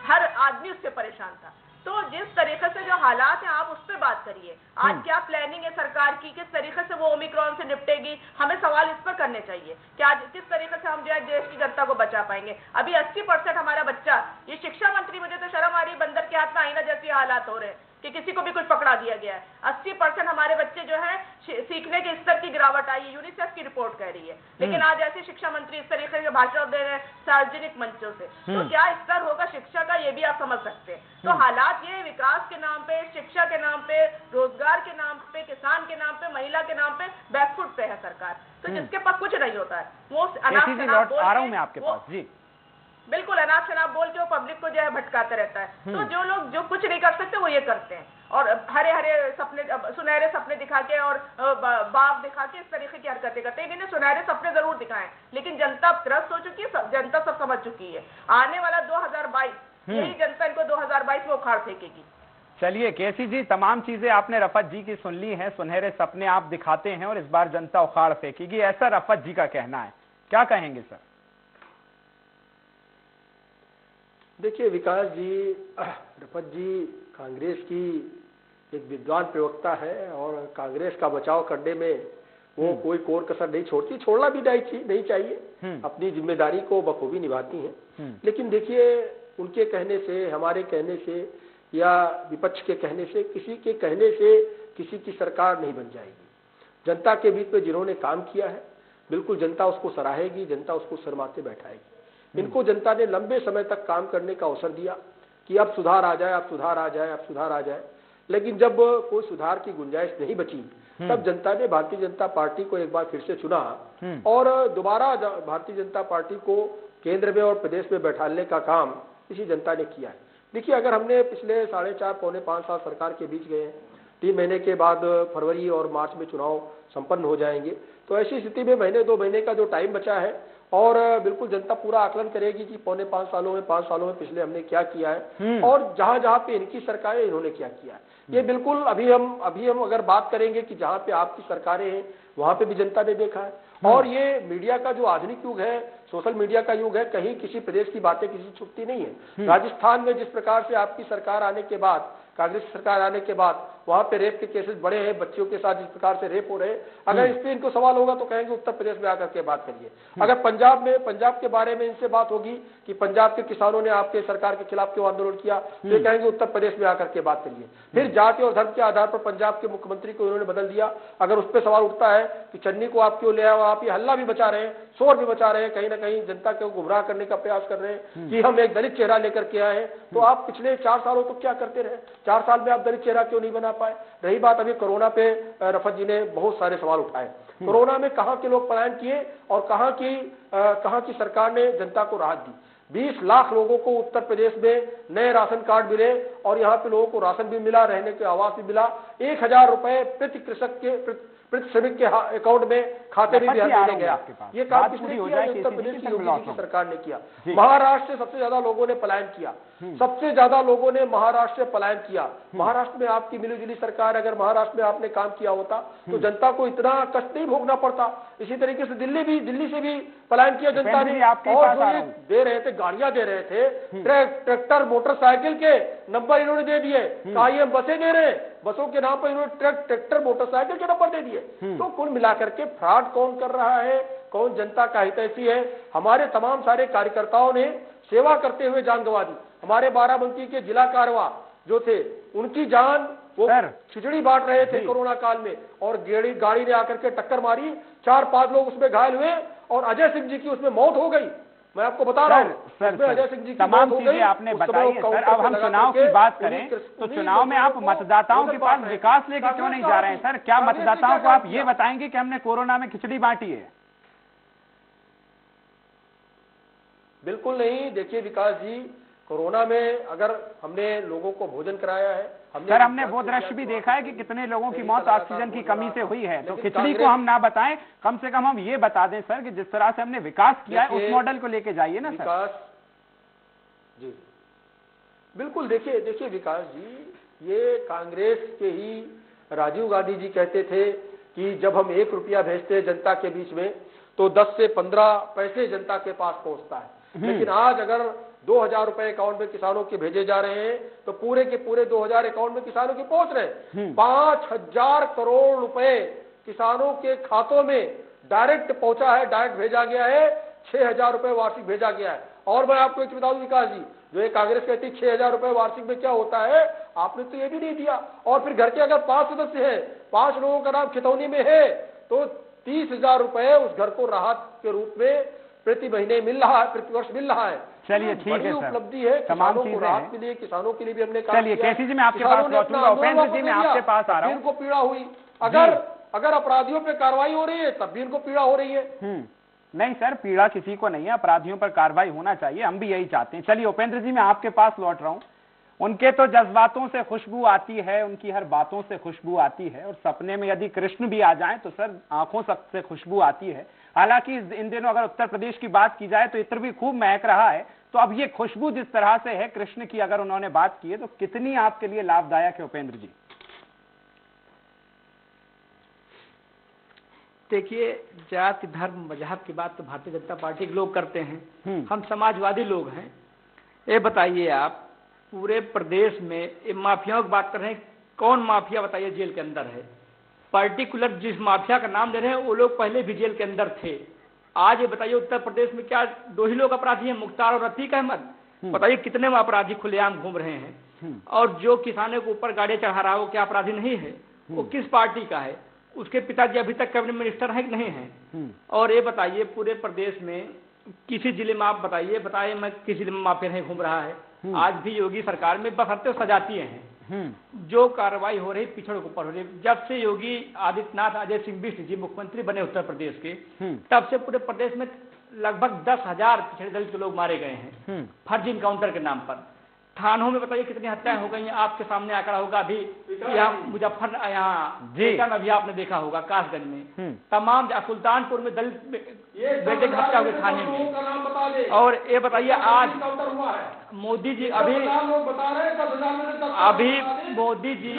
हर आदमी उससे परेशान था। तो जिस तरीके से जो हालात हैं आप उस पर बात करिए। आज क्या प्लानिंग है सरकार की, किस तरीके से वो ओमिक्रॉन से निपटेगी, हमें सवाल इस पर करने चाहिए कि आज किस तरीके से हम जो है देश की जनता को बचा पाएंगे। अभी 80% हमारा बच्चा, ये शिक्षा मंत्री, मुझे तो शर्म आ रही है, बंदर के हाथ में आईना जैसे हालात हो रहे हैं कि किसी को भी कुछ पकड़ा दिया गया है। 80% हमारे बच्चे जो है सीखने के स्तर की गिरावट आई, यूनिसेफ की रिपोर्ट कह रही है। लेकिन आज ऐसे शिक्षा मंत्री इस तरीके से भाषण दे रहे हैं सार्वजनिक मंचों से, तो क्या स्तर होगा शिक्षा का, ये भी आप समझ सकते हैं। तो हालात ये विकास के नाम पे, शिक्षा के नाम पे, रोजगार के नाम पे, किसान के नाम पे, महिला के नाम पे बैकफुट पे है सरकार। तो जिसके पास कुछ नहीं होता है वो अनाप शनाप बोल के, मैं आपके पास जी बिल्कुल अनाप शनाप बोल के वो पब्लिक को जो है भटकाते रहता है। तो जो लोग जो कुछ नहीं कर सकते वो ये करते हैं और हरे हरे सपने, सुनहरे सपने दिखा के और बाग दिखा के इस तरीके की हरकतें करते हैं। इन्होंने सुनहरे सपने जरूर दिखाए, लेकिन जनता त्रस्त हो चुकी है, जनता सब समझ चुकी है। आने वाला 2022 यही जनता इनको 2022 में उखाड़ फेंकेगी।
चलिए केसी जी, तमाम चीजें आपने रफत जी की सुन ली हैं, सुनहरे सपने आप दिखाते हैं और इस बार जनता उखाड़ फेंकेगी, ऐसा रफत जी का कहना है, क्या कहेंगे सर?
देखिए विकास जी, रफत जी कांग्रेस की एक विद्वान प्रवक्ता है और कांग्रेस का बचाव करने में वो कोई कोर कसर नहीं छोड़ती, छोड़ना भी नहीं चाहिए, अपनी जिम्मेदारी को बखूबी निभाती हैं। लेकिन देखिए उनके कहने से, हमारे कहने से या विपक्ष के कहने से, किसी के कहने से किसी की सरकार नहीं बन जाएगी। जनता के बीच में जिन्होंने काम किया है बिल्कुल जनता उसको सराहेगी, जनता उसको शर्माते बैठाएगी। इनको जनता ने लंबे समय तक काम करने का अवसर दिया कि अब सुधार आ जाए, अब सुधार आ जाए, अब सुधार आ जाए। लेकिन जब कोई सुधार की गुंजाइश नहीं बची तब जनता ने भारतीय जनता पार्टी को एक बार फिर से चुना और दोबारा भारतीय जनता पार्टी को केंद्र में और प्रदेश में बैठाने का काम इसी जनता ने किया है। देखिए अगर हमने पिछले 4.5 पौने 5 साल सरकार के बीच गए, 3 महीने के बाद फरवरी और मार्च में चुनाव संपन्न हो जाएंगे, तो ऐसी स्थिति में महीने 2 महीने का जो टाइम बचा है और बिल्कुल जनता पूरा आकलन करेगी कि पौने 5 सालों में 5 सालों में पिछले हमने क्या किया है और जहां जहां पे इनकी सरकारें इन्होंने क्या किया है। ये बिल्कुल अभी हम अगर बात करेंगे कि जहां पे आपकी सरकारें हैं वहां पे भी जनता ने देखा है। और ये मीडिया का जो आधुनिक युग है, सोशल मीडिया का युग है, कहीं किसी प्रदेश की बातें किसी छुपती नहीं है। राजस्थान में जिस प्रकार से आपकी सरकार आने के बाद, कांग्रेस सरकार आने के बाद वहां पे रेप के केसेस बढ़े हैं, बच्चियों के साथ जिस प्रकार से रेप हो रहे हैं, अगर इस पे इनको सवाल होगा तो कहेंगे उत्तर प्रदेश में आकर के बात करिए। अगर पंजाब के बारे में इनसे बात होगी कि पंजाब के किसानों ने आपके सरकार के खिलाफ क्यों आंदोलन किया, तो ये कहेंगे उत्तर प्रदेश में आकर के बात करिए। फिर जाति और धर्म के आधार पर पंजाब के मुख्यमंत्री को उन्होंने बदल दिया, अगर उस पर सवाल उठता है कि चन्नी को आप क्यों ले आए, आप ये हल्ला भी बचा रहे हैं, शोर भी बचा रहे हैं, कहीं ना कहीं जनता को गुमराह करने का प्रयास कर रहे हैं कि हम एक दलित चेहरा लेकर के आए हैं, तो आप पिछले 4 सालों तो क्या करते रहे? 4 साल में आप दलित चेहरा क्यों नहीं बना पाए? रही बात अभी कोरोना पे, रफत जी ने बहुत सारे सवाल उठाए। कोरोना में कहाँ के लोग पलायन किए और कहाँ की सरकार ने जनता को राहत दी। 20 लाख लोगों को उत्तर प्रदेश में नए राशन कार्ड मिले और यहाँ पे लोगों को राशन भी मिला, रहने के आवास भी मिला। 1000 रुपए प्रति कृषक के प्रति श्रमिक के अकाउंट में खाते में बिहार में गया। ये काम किसने किया? उत्तर प्रदेश की योगी जी की सरकार ने किया। महाराष्ट्र से सबसे ज्यादा लोगों ने पलायन किया, सबसे ज्यादा लोगों ने महाराष्ट्र से पलायन किया। महाराष्ट्र में आपकी मिलीजुली सरकार, अगर महाराष्ट्र में आपने काम किया होता तो जनता को इतना कष्ट नहीं भोगना पड़ता। इसी तरीके से दिल्ली से भी पलायन किया जनता ने। और जो ये दे रहे थे, गाड़ियां दे रहे थे, ट्रैक्टर मोटरसाइकिल के नंबर इन्होंने दे दिए। कहा ये बसें दे रहे, बसों के नाम पर इन्होंने ट्रैक्टर मोटरसाइकिल के नंबर दे दिए। तो कुल मिलाकर के फ्रॉड कौन कर रहा है, कौन जनता का हितैषी है? हमारे तमाम सारे कार्यकर्ताओं ने सेवा करते हुए जान गंवा दी। हमारे बाराबंकी के जिला कारवा जो थे, उनकी जान वो खिचड़ी बांट रहे थे कोरोना काल में, और गाड़ी ने आकर के टक्कर मारी, 4-5 लोग उसमें घायल हुए और अजय सिंह जी की उसमें मौत हो गई। मैं आपको बता रहा हूँ, अजय सिंह जी की
तमाम चीजें आपने बताई है। सर, अब हम चुनाव की बात करें तो चुनाव में आप मतदाताओं के पास विकास लेके क्यों नहीं जा रहे हैं? सर, क्या मतदाताओं को आप ये बताएंगे कि हमने कोरोना में खिचड़ी बांटी है?
बिल्कुल नहीं। देखिए विकास जी, कोरोना में अगर हमने लोगों को भोजन कराया है,
सर हमने वो दृश्य भी देखा है कि कितने लोगों की मौत ऑक्सीजन की कमी से हुई है। तो खिचड़ी को हम ना बताएं, कम से कम हम ये बता दें सर कि जिस तरह से हमने विकास किया है उस मॉडल को लेके जाइए ना सर।
जी बिल्कुल। देखिए विकास जी, ये कांग्रेस के ही राजीव गांधी जी कहते थे कि जब हम 1 रुपया भेजते जनता के बीच में तो 10 से 15 पैसे जनता के पास पहुंचता है। लेकिन आज अगर 2000 रुपए अकाउंट में किसानों के भेजे जा रहे हैं तो पूरे के पूरे 2000 अकाउंट में किसानों के पहुंच रहे हैं। 5000 करोड़ रुपए किसानों के खातों में डायरेक्ट पहुंचा है, डायरेक्ट भेजा गया है। 6000 रुपए वार्षिक भेजा गया है। और मैं आपको एक बता दूं विकास जी, जो ये कांग्रेस कहती है 6000 रुपए वार्षिक में क्या होता है, आपने तो ये भी नहीं दिया। और फिर घर के अगर 5 सदस्य हैं, 5 लोगों का नाम खितौनी में है, तो 30,000 रुपए उस घर को राहत के रूप में प्रति महीने मिल रहा है, प्रति वर्ष मिल रहा है।
चलिए ठीक है सर,
उपलब्धि है,
तमाम
चीजें राहत के लिए, किसानों के लिए भी हमने काम
चलिए केसी जी मैं आपके पास लौटूंगा, उपेंद्र जी मैं आपके पास आ रहा हूँ।
इनको पीड़ा हुई, अगर अपराधियों पे कार्रवाई हो रही है तब भी इनको पीड़ा हो रही है।
नहीं सर, पीड़ा किसी को नहीं है, अपराधियों पर कार्रवाई होना चाहिए, हम भी यही चाहते हैं। चलिए उपेंद्र जी मैं आपके पास लौट रहा हूँ। उनके तो जज्बातों से खुशबू आती है, उनकी हर बातों से खुशबू आती है, और सपने में यदि कृष्ण भी आ जाएं तो सर आंखों से खुशबू आती है। हालांकि इन दिनों अगर उत्तर प्रदेश की बात की जाए तो इत्र भी खूब महक रहा है। तो अब ये खुशबू जिस तरह से है कृष्ण की, अगर उन्होंने बात की है तो कितनी आपके लिए लाभदायक है उपेंद्र जी?
देखिए, जाति धर्म मजहब की बात तो भारतीय जनता पार्टी के लोग करते हैं, हम समाजवादी लोग हैं। ये बताइए आप, पूरे प्रदेश में ये माफियाओं की बात कर रहे हैं, कौन माफिया बताइए जेल के अंदर है? पर्टिकुलर जिस माफिया का नाम ले रहे हैं वो लोग पहले भी जेल के अंदर थे। आज ये बताइए उत्तर प्रदेश में क्या 2 ही लोग अपराधी हैं, मुख्तार और रफीक अहमद? बताइए कितने अपराधी खुलेआम घूम रहे हैं। और जो किसानों के ऊपर गाड़ियां चढ़ा रहा है वो क्या अपराधी नहीं है? वो किस पार्टी का है? उसके पिताजी अभी तक कैबिनेट मिनिस्टर है कि नहीं है? और ये बताइए पूरे प्रदेश में किसी जिले में आप बताइए मैं किसी जिले में माफिया नहीं घूम रहा है? आज भी योगी सरकार में बफरते सजाती हैं। जो कार्रवाई हो रही पिछड़ों के ऊपर हो रही। जब से योगी आदित्यनाथ अजय सिंह बिष्ट जी मुख्यमंत्री बने उत्तर प्रदेश के, तब से पूरे प्रदेश में लगभग 10,000 पिछड़े दलित के लोग मारे गए हैं फर्जी इनकाउंटर के नाम पर। थानों में बताइए कितनी हत्याएं हो गई हैं, आपके सामने आंकड़ा होगा। अभी यहाँ मुजफ्फर यहाँ अभी आपने देखा होगा कासगंज में, तमाम सुल्तानपुर में दलित बेटे की हत्या हुई थाने में। और ये बताइए आज मोदी जी अभी मोदी जी,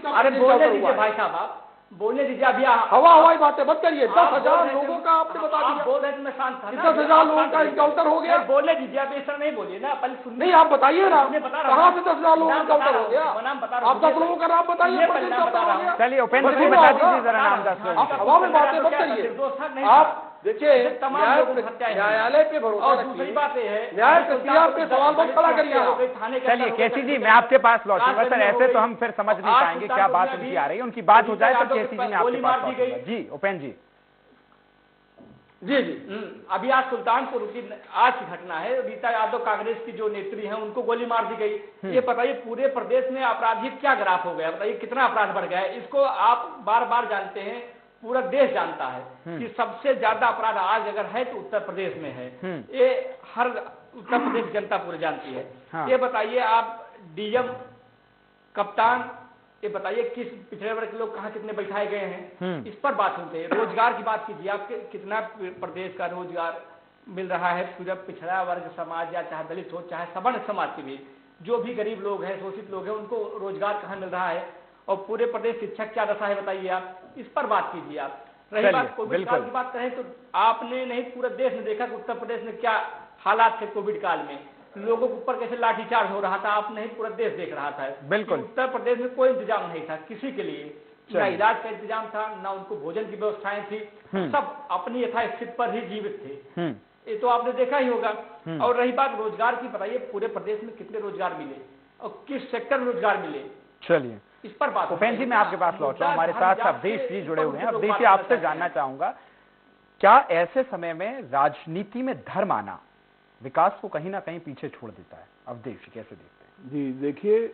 अरे बोलने दीजिए भाई साहब, आप बोलने दीजिए। अभी
हवाई बातें मत करिए। 10,000 लोगों का आपने बता दिया।
बोल रहे थे मैं शांत था।
10,000 लोगों का इनकाउंटर हो गया।
बोलने दीजिए, आप इस तरह नहीं बोलिए ना, पहले सुनिए।
नहीं आप बताइए ना, कहाँ से 10,000 लोगों का इनकाउंटर हो गया? आप 10 लोगों का नाम बताइए।
चलिए उपेंद्र जी बता दीजिए जरा नाम 10
आप हवा में बातें मत करिए। आप देखिए न्यायालय पे भरोसा रखिए, न्याय प्रक्रिया पे सवाल मत खड़ा करिए।
चलिए केसी जी मैं आपके पास लौटूंगा। सर ऐसे तो हम फिर समझ नहीं पाएंगे क्या बात उनकी आ रही है। उनकी बात हो जाए तो केसी जी मैं आपके पास लौटूंगा। जी उपेंद्र जी।
जी जी अभी आज सुल्तानपुर की आज की घटना है। रीता यादव कांग्रेस की जो नेत्री हैं उनको गोली मार दी गई। ये बताइए पूरे प्रदेश में आपराधिक क्या ग्राफ हो गया, बताइए कितना अपराध बढ़ गया है। इसको आप बार बार जानते हैं, पूरा देश जानता है कि सबसे ज्यादा अपराध आज अगर है तो उत्तर प्रदेश में है। ये हर उत्तर प्रदेश जनता पूरी जानती है। ये बताइए आप डीएम कप्तान, ये बताइए किस पिछड़े वर्ग के लोग कहाँ कितने बैठाए गए हैं, इस पर बात सुनते हैं। रोजगार की बात कीजिए, आपके कितना प्रदेश का रोजगार मिल रहा है पूरा पिछड़ा वर्ग समाज या चाहे दलित हो चाहे सवर्ण समाज के भी जो भी गरीब लोग हैं शोषित लोग हैं उनको रोजगार कहाँ मिल रहा है और पूरे प्रदेश शिक्षा क्या दशा है बताइए आप, इस पर बात कीजिए आप। रही बात कोविड काल की बात करें तो आपने नहीं पूरे देश ने देखा कि उत्तर प्रदेश में क्या हालात थे कोविड काल में, लोगों के ऊपर कैसे लाठीचार्ज हो रहा था, आप नहीं पूरा देश देख रहा था।
बिल्कुल
उत्तर प्रदेश में कोई इंतजाम नहीं था किसी के लिए, ना इलाज का इंतजाम था ना उनको भोजन की व्यवस्थाएं थी, सब अपनी यथास्थिति पर ही जीवित थे। ये तो आपने देखा ही होगा। और रही बात रोजगार की, बताइए पूरे प्रदेश में कितने रोजगार मिले और किस सेक्टर में रोजगार मिले।
चलिए
इस पर बात।
उपेंद्र जी मैं आपके पास लौट रहा हूं, हमारे साथ अवधेश जी जुड़े हुए हैं। अवधेश जी आपसे जानना चाहूंगा, क्या ऐसे समय में राजनीति में धर्म आना विकास को कहीं ना कहीं पीछे छोड़ देता है? अवधेश जी कैसे देखते हैं?
जी देखिए,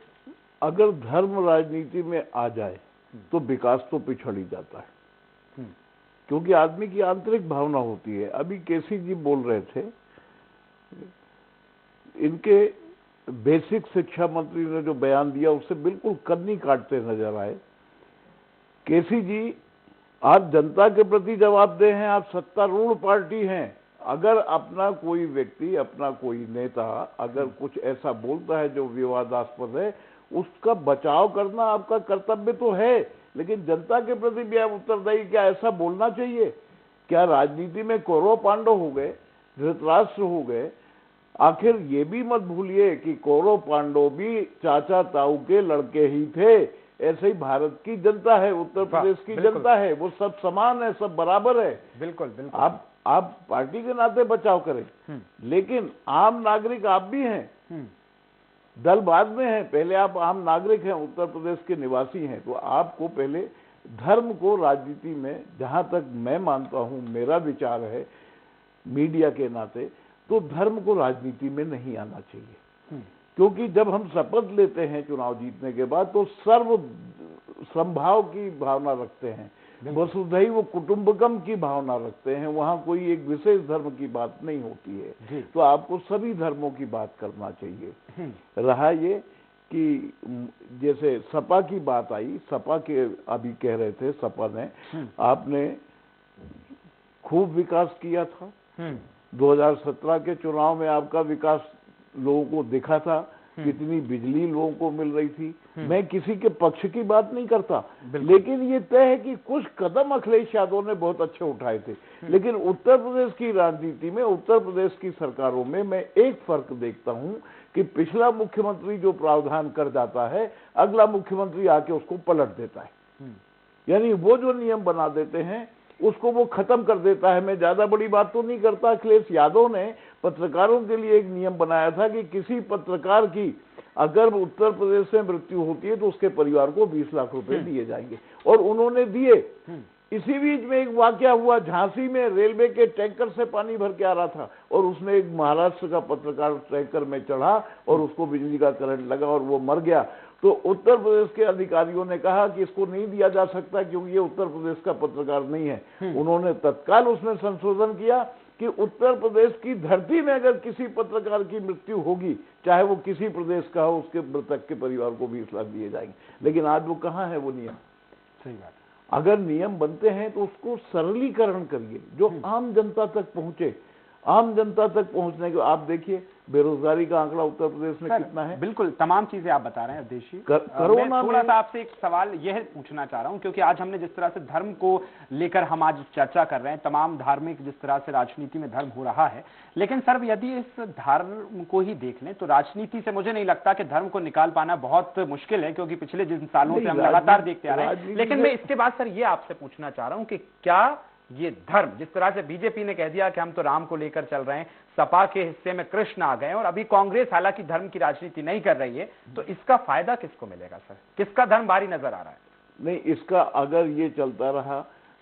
अगर धर्म राजनीति में आ जाए तो विकास तो पिछड़ ही जाता है, क्योंकि आदमी की आंतरिक भावना होती है। अभी केसी जी बोल रहे थे, इनके बेसिक शिक्षा मंत्री ने जो बयान दिया उससे बिल्कुल कन्नी काटते नजर आए। केसी जी, आप जनता के प्रति जवाबदेह हैं, आप सत्तारूढ़ पार्टी हैं। अगर अपना कोई व्यक्ति, अपना कोई नेता अगर कुछ ऐसा बोलता है जो विवादास्पद है, उसका बचाव करना आपका कर्तव्य तो है, लेकिन जनता के प्रति भी आप उत्तरदायी। क्या ऐसा बोलना चाहिए? क्या राजनीति में कौरव पांडव हो गए, धृतराष्ट्र हो गए? आखिर ये भी मत भूलिए कि कौरव पांडव भी चाचा ताऊ के लड़के ही थे। ऐसे ही भारत की जनता है, उत्तर प्रदेश की जनता है, वो सब समान है, सब बराबर है।
बिल्कुल बिल्कुल।
आप पार्टी के नाते बचाव करें, लेकिन आम नागरिक आप भी हैं। दल बाद में है, पहले आप आम नागरिक हैं, उत्तर प्रदेश के निवासी हैं। तो आपको पहले धर्म को राजनीति में, जहां तक मैं मानता हूं, मेरा विचार है मीडिया के नाते, तो धर्म को राजनीति में नहीं आना चाहिए। क्योंकि जब हम शपथ लेते हैं चुनाव जीतने के बाद तो सर्व संभाव की भावना रखते हैं, वसुधैव कुटुंबकम की भावना रखते हैं, वहां कोई एक विशेष धर्म की बात नहीं होती है। तो आपको सभी धर्मों की बात करना चाहिए। रहा ये कि जैसे सपा की बात आई, सपा के अभी कह रहे थे, सपा ने आपने खूब विकास किया था। 2017 के चुनाव में आपका विकास लोगों को दिखा था, कितनी बिजली लोगों को मिल रही थी। मैं किसी के पक्ष की बात नहीं करता, लेकिन ये तय है कि कुछ कदम अखिलेश यादव ने बहुत अच्छे उठाए थे। लेकिन उत्तर प्रदेश की राजनीति में, उत्तर प्रदेश की सरकारों में मैं एक फर्क देखता हूं कि पिछला मुख्यमंत्री जो प्रावधान कर जाता है, अगला मुख्यमंत्री आके उसको पलट देता है। यानी वो जो नियम बना देते हैं उसको वो खत्म कर देता है। मैं ज्यादा बड़ी बात तो नहीं करता। अखिलेश यादव ने पत्रकारों के लिए एक नियम बनाया था कि किसी पत्रकार की अगर उत्तर प्रदेश में मृत्यु होती है तो उसके परिवार को 20 लाख रुपए दिए जाएंगे, और उन्होंने दिए। इसी बीच में एक वाकया हुआ, झांसी में रेलवे के टैंकर से पानी भर के आ रहा था और उसमें एक महाराष्ट्र का पत्रकार टैंकर में चढ़ा और उसको बिजली का करंट लगा और वो मर गया। तो उत्तर प्रदेश के अधिकारियों ने कहा कि इसको नहीं दिया जा सकता क्योंकि ये उत्तर प्रदेश का पत्रकार नहीं है। उन्होंने तत्काल उसमें संशोधन किया कि उत्तर प्रदेश की धरती में अगर किसी पत्रकार की मृत्यु होगी, चाहे वो किसी प्रदेश का हो, उसके मृतक के परिवार को 20 लाख दिए जाएंगे। लेकिन आज वो कहाँ है वो नियम?
सही बात।
अगर नियम बनते हैं तो उसको सरलीकरण करिए, जो आम जनता तक पहुंचे। आम जनता तक पहुंचने के आप देखिए बेरोजगारी का आंकड़ा उत्तर प्रदेश में कितना है।
बिल्कुल तमाम चीजें आप बता रहे हैं अवधेश जी। मैं थोड़ा सा आपसे एक सवाल यह पूछना चाह रहा हूं, क्योंकि आज हमने जिस तरह से धर्म को लेकर हम आज चर्चा कर रहे हैं, तमाम धार्मिक जिस तरह से राजनीति में धर्म हो रहा है, लेकिन सर यदि इस धर्म को ही देख लें तो राजनीति से मुझे नहीं लगता कि धर्म को निकाल पाना बहुत मुश्किल है, क्योंकि पिछले जिन सालों से हम लगातार देखते आ रहे हैं। लेकिन मैं इसके बाद सर ये आपसे पूछना चाह रहा हूं कि क्या ये धर्म, जिस तरह से बीजेपी ने कह दिया कि हम तो राम को लेकर चल रहे हैं, सपा के हिस्से में कृष्ण आ गए और अभी कांग्रेस हालांकि धर्म की राजनीति नहीं कर रही है, तो इसका फायदा किसको मिलेगा सर? किसका धर्म भारी नजर आ रहा है?
नहीं, इसका अगर ये चलता रहा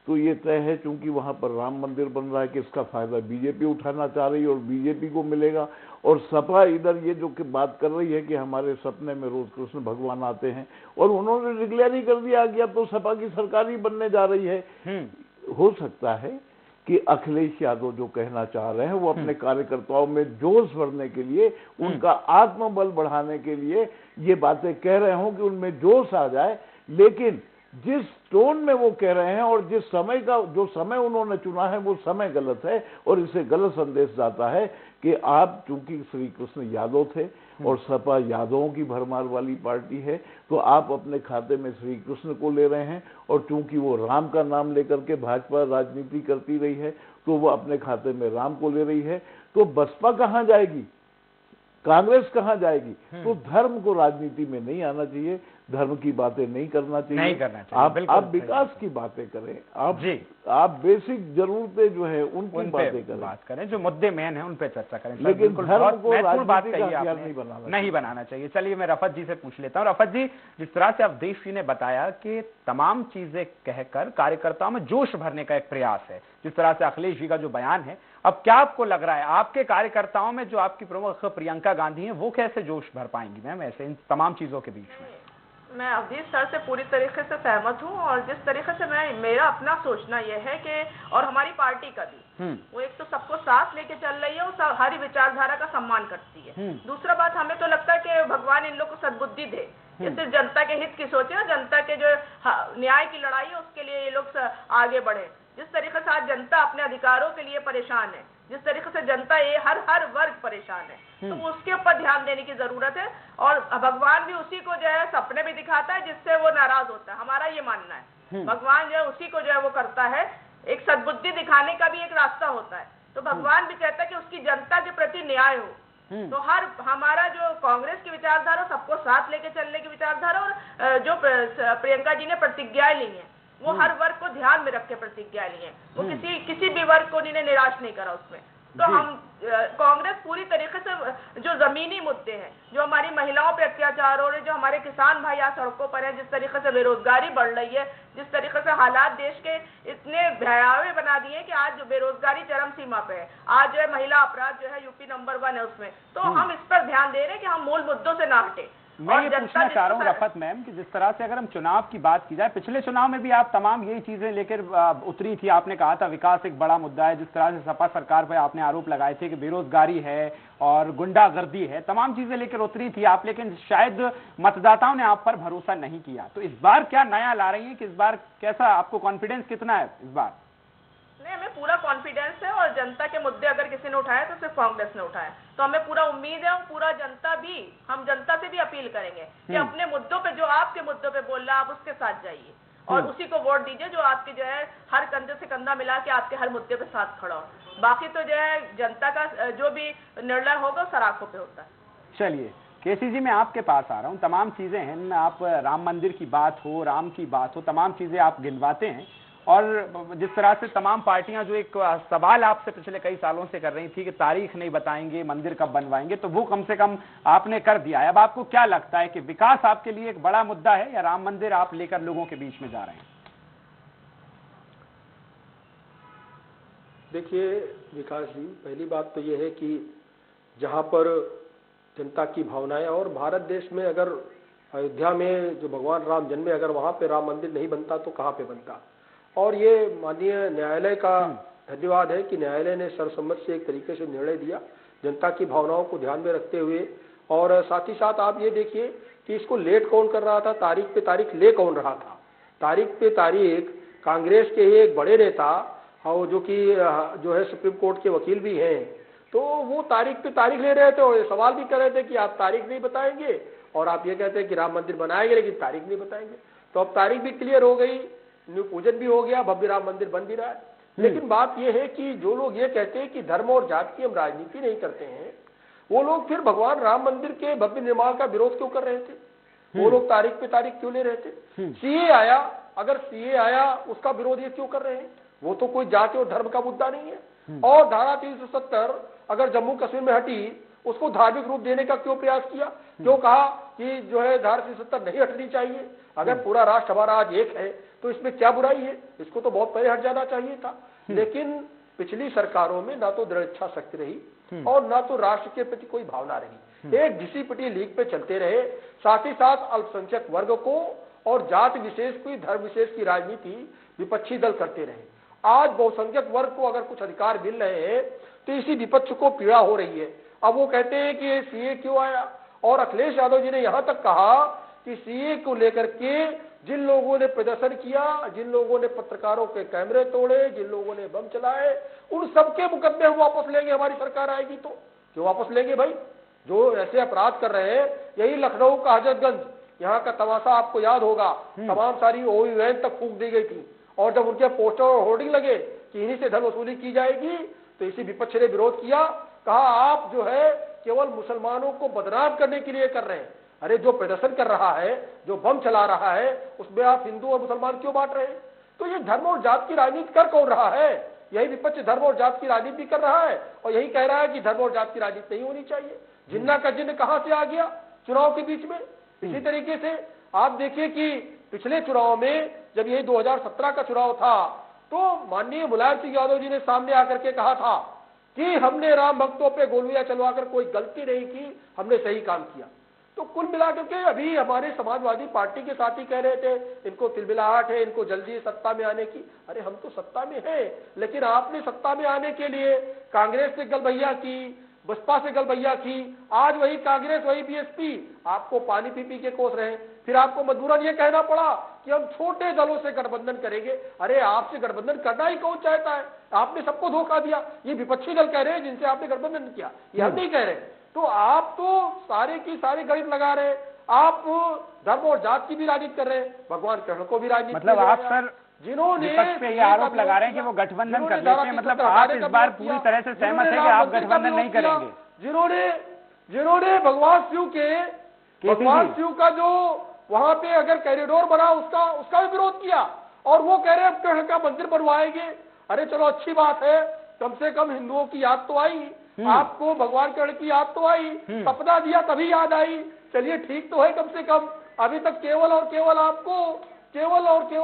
तो ये तय है चूंकि वहां पर राम मंदिर बन रहा है कि इसका फायदा बीजेपी उठाना चाह रही है और बीजेपी को मिलेगा, और सपा इधर ये जो कि बात कर रही है कि हमारे सपने में रोज कृष्ण भगवान आते हैं, और उन्होंने डिक्लेयर ही कर दिया कि अब तो सपा की सरकार ही बनने जा रही है। हो सकता है कि अखिलेश यादव जो कहना चाह रहे हैं वो अपने कार्यकर्ताओं में जोश भरने के लिए, उनका आत्मबल बढ़ाने के लिए ये बातें कह रहे हों कि उनमें जोश आ जाए, लेकिन जिस टोन में वो कह रहे हैं और जिस समय का जो समय उन्होंने चुना है वो समय गलत है, और इससे गलत संदेश जाता है कि आप चूंकि श्री कृष्ण यादव थे और सपा यादवों की भरमार वाली पार्टी है, तो आप अपने खाते में श्री कृष्ण को ले रहे हैं, और चूंकि वो राम का नाम लेकर के भाजपा राजनीति करती रही है तो वो अपने खाते में राम को ले रही है। तो बसपा कहां जाएगी, कांग्रेस कहां जाएगी? तो धर्म को राजनीति में नहीं आना चाहिए, धर्म की बातें नहीं करना चाहिए,
नहीं करना चाहिए।
आप विकास की बातें करें, आप बेसिक जरूरतें जो है उनकी बातें करें,
बात करें, जो मुद्दे मेन है उन पे चर्चा करें,
लेकिन धर्म को
बात
राजनीति का हथियार
नहीं बनाना चाहिए। चलिए मैं रफत जी से पूछ लेता हूँ। रफत जी, जिस तरह से अवधेश जी ने बताया कि तमाम चीजें कहकर कार्यकर्ताओं में जोश भरने का एक प्रयास है, जिस तरह से अखिलेश जी का जो बयान है, अब क्या आपको लग रहा है आपके कार्यकर्ताओं में जो आपकी प्रमुख प्रियंका गांधी हैं वो कैसे जोश भर पाएंगी मैम ऐसे इन तमाम चीजों के बीच में?
मैं अवधेश सर से पूरी तरीके से सहमत हूँ, और जिस तरीके से मेरा अपना सोचना यह है कि, और हमारी पार्टी का भी, वो एक तो सबको साथ लेके चल रही है, वो हर विचारधारा का सम्मान करती है। दूसरा बात, हमें तो लगता है कि भगवान इन लोग को सद्बुद्धि दे, ये सिर्फ जनता के हित की सोचे, जनता के जो न्याय की लड़ाई है उसके लिए ये लोग आगे बढ़े। जिस तरीके से आज जनता अपने अधिकारों के लिए परेशान है, जिस तरीके से जनता ये हर वर्ग परेशान है, तो उसके ऊपर ध्यान देने की जरूरत है। और भगवान भी उसी को जो है सपने में दिखाता है जिससे वो नाराज होता है, हमारा ये मानना है। भगवान जो है उसी को जो है वो करता है, एक सद्बुद्धि दिखाने का भी एक रास्ता होता है। तो भगवान भी कहता है कि उसकी जनता के प्रति न्याय हो। तो हमारा जो कांग्रेस की विचारधारा, सबको साथ लेके चलने की विचारधारा, और जो प्रियंका जी ने प्रतिज्ञाएं ली है वो हर वर्ग को ध्यान में रख के प्रतिज्ञा ली है, वो किसी भी वर्ग को इन्हें निराश नहीं करा उसमें। तो हम कांग्रेस पूरी तरीके से जो जमीनी मुद्दे हैं, जो हमारी महिलाओं पे अत्याचार हो रहे, जो हमारे किसान भाई आज सड़कों पर हैं, जिस तरीके से बेरोजगारी बढ़ रही है, जिस तरीके से हालात देश के इतने भयावह बना दिए कि आज बेरोजगारी चरम सीमा पे है, आज जो है महिला अपराध जो है यूपी नंबर 1 है उसमें। तो हम इस पर ध्यान दे रहे हैं कि हम मूल मुद्दों से ना हटे।
मैं ये पूछना चाह रहा हूँ रफत मैम कि जिस तरह से अगर हम चुनाव की बात की जाए, पिछले चुनाव में भी आप तमाम यही चीजें लेकर उतरी थी, आपने कहा था विकास एक बड़ा मुद्दा है, जिस तरह से सपा सरकार पर आपने आरोप लगाए थे कि बेरोजगारी है और गुंडागर्दी है, तमाम चीजें लेकर उतरी थी आप, लेकिन शायद मतदाताओं ने आप पर भरोसा नहीं किया। तो इस बार क्या नया ला रही है कि इस बार कैसा आपको कॉन्फिडेंस कितना है इस बार?
नहीं, हमें पूरा कॉन्फिडेंस है, और जनता के मुद्दे अगर किसी ने उठाए तो सिर्फ कांग्रेस ने उठाए, तो हमें पूरा उम्मीद है, और पूरा जनता भी, हम जनता से भी अपील करेंगे कि अपने मुद्दों पे, जो आपके मुद्दों पे बोल रहा है, आप उसके साथ जाइए और उसी को वोट दीजिए जो आपके जो है हर कंधे से कंधा मिला के आपके हर मुद्दे पे साथ खड़ा हो। बाकी तो जो है जनता का जो भी निर्णय होगा सराखों पे होता है।
चलिए केसी जी, मैं आपके पास आ रहा हूँ। तमाम चीजें हैं, आप राम मंदिर की बात हो, राम की बात हो, तमाम चीजें आप गिनवाते हैं, और जिस तरह से तमाम पार्टियां जो एक सवाल आपसे पिछले कई सालों से कर रही थी कि तारीख नहीं बताएंगे, मंदिर कब बनवाएंगे, तो वो कम से कम आपने कर दिया है। अब आपको क्या लगता है कि विकास आपके लिए एक बड़ा मुद्दा है या राम मंदिर आप लेकर लोगों के बीच में जा रहे हैं?
देखिए विकास जी, पहली बात तो ये है कि जहां पर जनता की भावनाएं, और भारत देश में अगर अयोध्या में जो भगवान राम जन्मे, अगर वहां पे राम मंदिर नहीं बनता तो कहां पे बनता। और ये माननीय न्यायालय का धन्यवाद है कि न्यायालय ने सर्वसम्मति से एक तरीके से निर्णय दिया जनता की भावनाओं को ध्यान में रखते हुए। और साथ ही साथ आप ये देखिए कि इसको लेट कौन कर रहा था, तारीख पे तारीख ले कौन रहा था। तारीख पे तारीख कांग्रेस के ही एक बड़े नेता, और जो कि जो है सुप्रीम कोर्ट के वकील भी हैं, तो वो तारीख पे तारीख ले रहे थे और ये सवाल भी कर रहे थे कि आप तारीख नहीं बताएंगे, और आप ये कहते हैं कि राम मंदिर बनाएंगे लेकिन तारीख नहीं बताएंगे। तो अब तारीख भी क्लियर हो गई, न्यू पूजन भी हो गया, भव्य राम मंदिर बन भी रहा है। लेकिन बात यह है कि जो लोग ये कहते हैं कि धर्म और जाति की हम राजनीति नहीं करते हैं, वो लोग फिर भगवान राम मंदिर के भव्य निर्माण का विरोध क्यों कर रहे थे? वो लोग तारीख पे तारीख क्यों ले रहे थे? सीए आया, अगर सीए आया उसका विरोध ये क्यों कर रहे हैं? वो तो कोई जाति और धर्म का मुद्दा नहीं है। और धारा 370 अगर जम्मू कश्मीर में हटी, उसको धार्मिक रूप देने का क्यों प्रयास किया? क्यों कहा कि जो है धारा 370 नहीं हटनी चाहिए? अगर पूरा राष्ट्र हमारा आज एक है तो इसमें क्या बुराई है? इसको तो बहुत पहले हट जाना चाहिए था। लेकिन पिछली सरकारों में ना तो दृढ़ इच्छा शक्ति रही और ना तो राष्ट्र के प्रति कोई भावना रही। एक घिसी-पिटी लीग पे चलते रहे, साथ ही साथ अल्पसंख्यक वर्ग को और जाति विशेष की, धर्म विशेष की राजनीति विपक्षी दल करते रहे। आज बहुसंख्यक वर्ग को अगर कुछ अधिकार मिल रहे हैं तो इसी विपक्ष को पीड़ा हो रही है। अब वो कहते हैं कि ये सीए क्यों आया, और अखिलेश यादव जी ने यहां तक कहा कि सीए को लेकर के जिन लोगों ने प्रदर्शन किया, जिन लोगों ने पत्रकारों के कैमरे तोड़े, जिन लोगों ने बम चलाए, उन सबके मुकदमे हम वापस लेंगे, हमारी सरकार आएगी तो। क्यों वापस लेंगे भाई? जो ऐसे अपराध कर रहे हैं, यही लखनऊ का हजरतगंज, यहाँ का तमाशा आपको याद होगा, तमाम सारी ओवी वैन तक फूंक दी गई थी, और जब उनके पोस्टर और होर्डिंग लगे कि इन्हीं से धन वसूली की जाएगी तो इसी विपक्ष ने विरोध किया, कहा आप जो है केवल मुसलमानों को बदनाम करने के लिए कर रहे हैं। अरे जो प्रदर्शन कर रहा है, जो बम चला रहा है, उसमें आप हिंदू और मुसलमान क्यों बांट रहे हैं? तो ये धर्म और जात की राजनीति कर कौन रहा है? यही विपक्ष धर्म और जात की राजनीति कर रहा है और यही कह रहा है कि धर्म और जात की राजनीति नहीं होनी चाहिए। जिन्ना का जिन्न कहां से आ गया चुनाव के बीच में? इसी तरीके से आप देखिए कि पिछले चुनाव में जब यही 2017 का चुनाव था तो माननीय मुलायम सिंह यादव जी ने सामने आकर के कहा था कि हमने राम भक्तों पे गोलियां चलवाकर कोई गलती नहीं की, हमने सही काम किया। तो कुल मिलाकर के अभी हमारे समाजवादी पार्टी के साथी कह रहे थे इनको तिलमिलाहट है, इनको जल्दी सत्ता में आने की। अरे हम तो सत्ता में हैं, लेकिन आपने सत्ता में आने के लिए कांग्रेस से गलभैया की, बसपा से गलभैया की, आज वही कांग्रेस वही बीएसपी आपको पानी पी के कोस रहे हैं। फिर आपको मजबूरन ये कहना पड़ा कि हम छोटे दलों से गठबंधन करेंगे। अरे आपसे गठबंधन करना ही कौन चाहता है? आपने सबको धोखा दिया। ये विपक्षी दल कह रहे हैं जिनसे आपने गठबंधन किया, ये हम नहीं कह रहे। तो आप तो सारे की सारी गणित लगा रहे हैं, आप धर्म और जात की भी राजनीति कर रहे हैं, भगवान कृष्ण को भी राजनीति।
मतलब आप सर
जिन्होंने
विपक्ष पे ये आरोप लगा रहे हैं कि वो गठबंधन कर लेते हैं, मतलब आप इस बार पूरी तरह से सहमत है कि आप गठबंधन नहीं करेंगे?
जिन्होंने भगवान शिव का जो वहां पे अगर कॉरिडोर बना उसका भी विरोध किया, और वो कह रहे हैं कृष्ण का मंदिर बनवाएंगे। अरे चलो अच्छी बात है, कम से कम हिंदुओं की याद तो आई, आपको भगवान कृष्ण की याद तो आई, सपना दिया तभी याद आई। चलिए ठीक तो है, कम से कम अभी तक केवल और केवल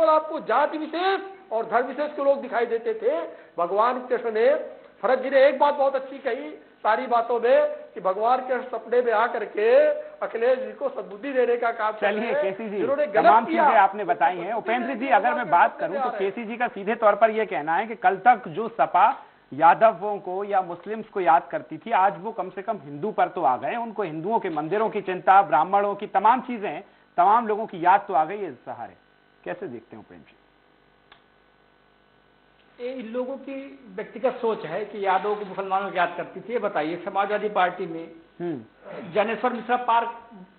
आपको जाति विशेष और धर्म विशेष के लोग दिखाई देते थे। भगवान कृष्ण ने, भरत जी ने एक बात बहुत अच्छी कही सारी बातों में कि भगवान कृष्ण सपने में आकर के अखिलेश जी को सद्बुद्धि देने का काम।
चलिए केसी जी, तमाम चीजें आपने बताई हैं। उपेंद्र जी, अगर मैं बात करूं तो केसी जी का सीधे तौर पर यह कहना है कि कल तक जो सपा यादवों को या मुस्लिम्स को याद करती थी, आज वो कम से कम हिंदू पर तो आ गए। उनको हिंदुओं के मंदिरों की चिंता, ब्राह्मणों की तमाम चीजें, तमाम लोगों की याद तो आ गई है सहारे। कैसे देखते हैं उपेंद्र जी?
इन लोगों की व्यक्तिगत सोच है कि यादव को मुसलमानों को याद करती थी। ये बताइए, समाजवादी पार्टी में जनेश्वर मिश्रा पार्क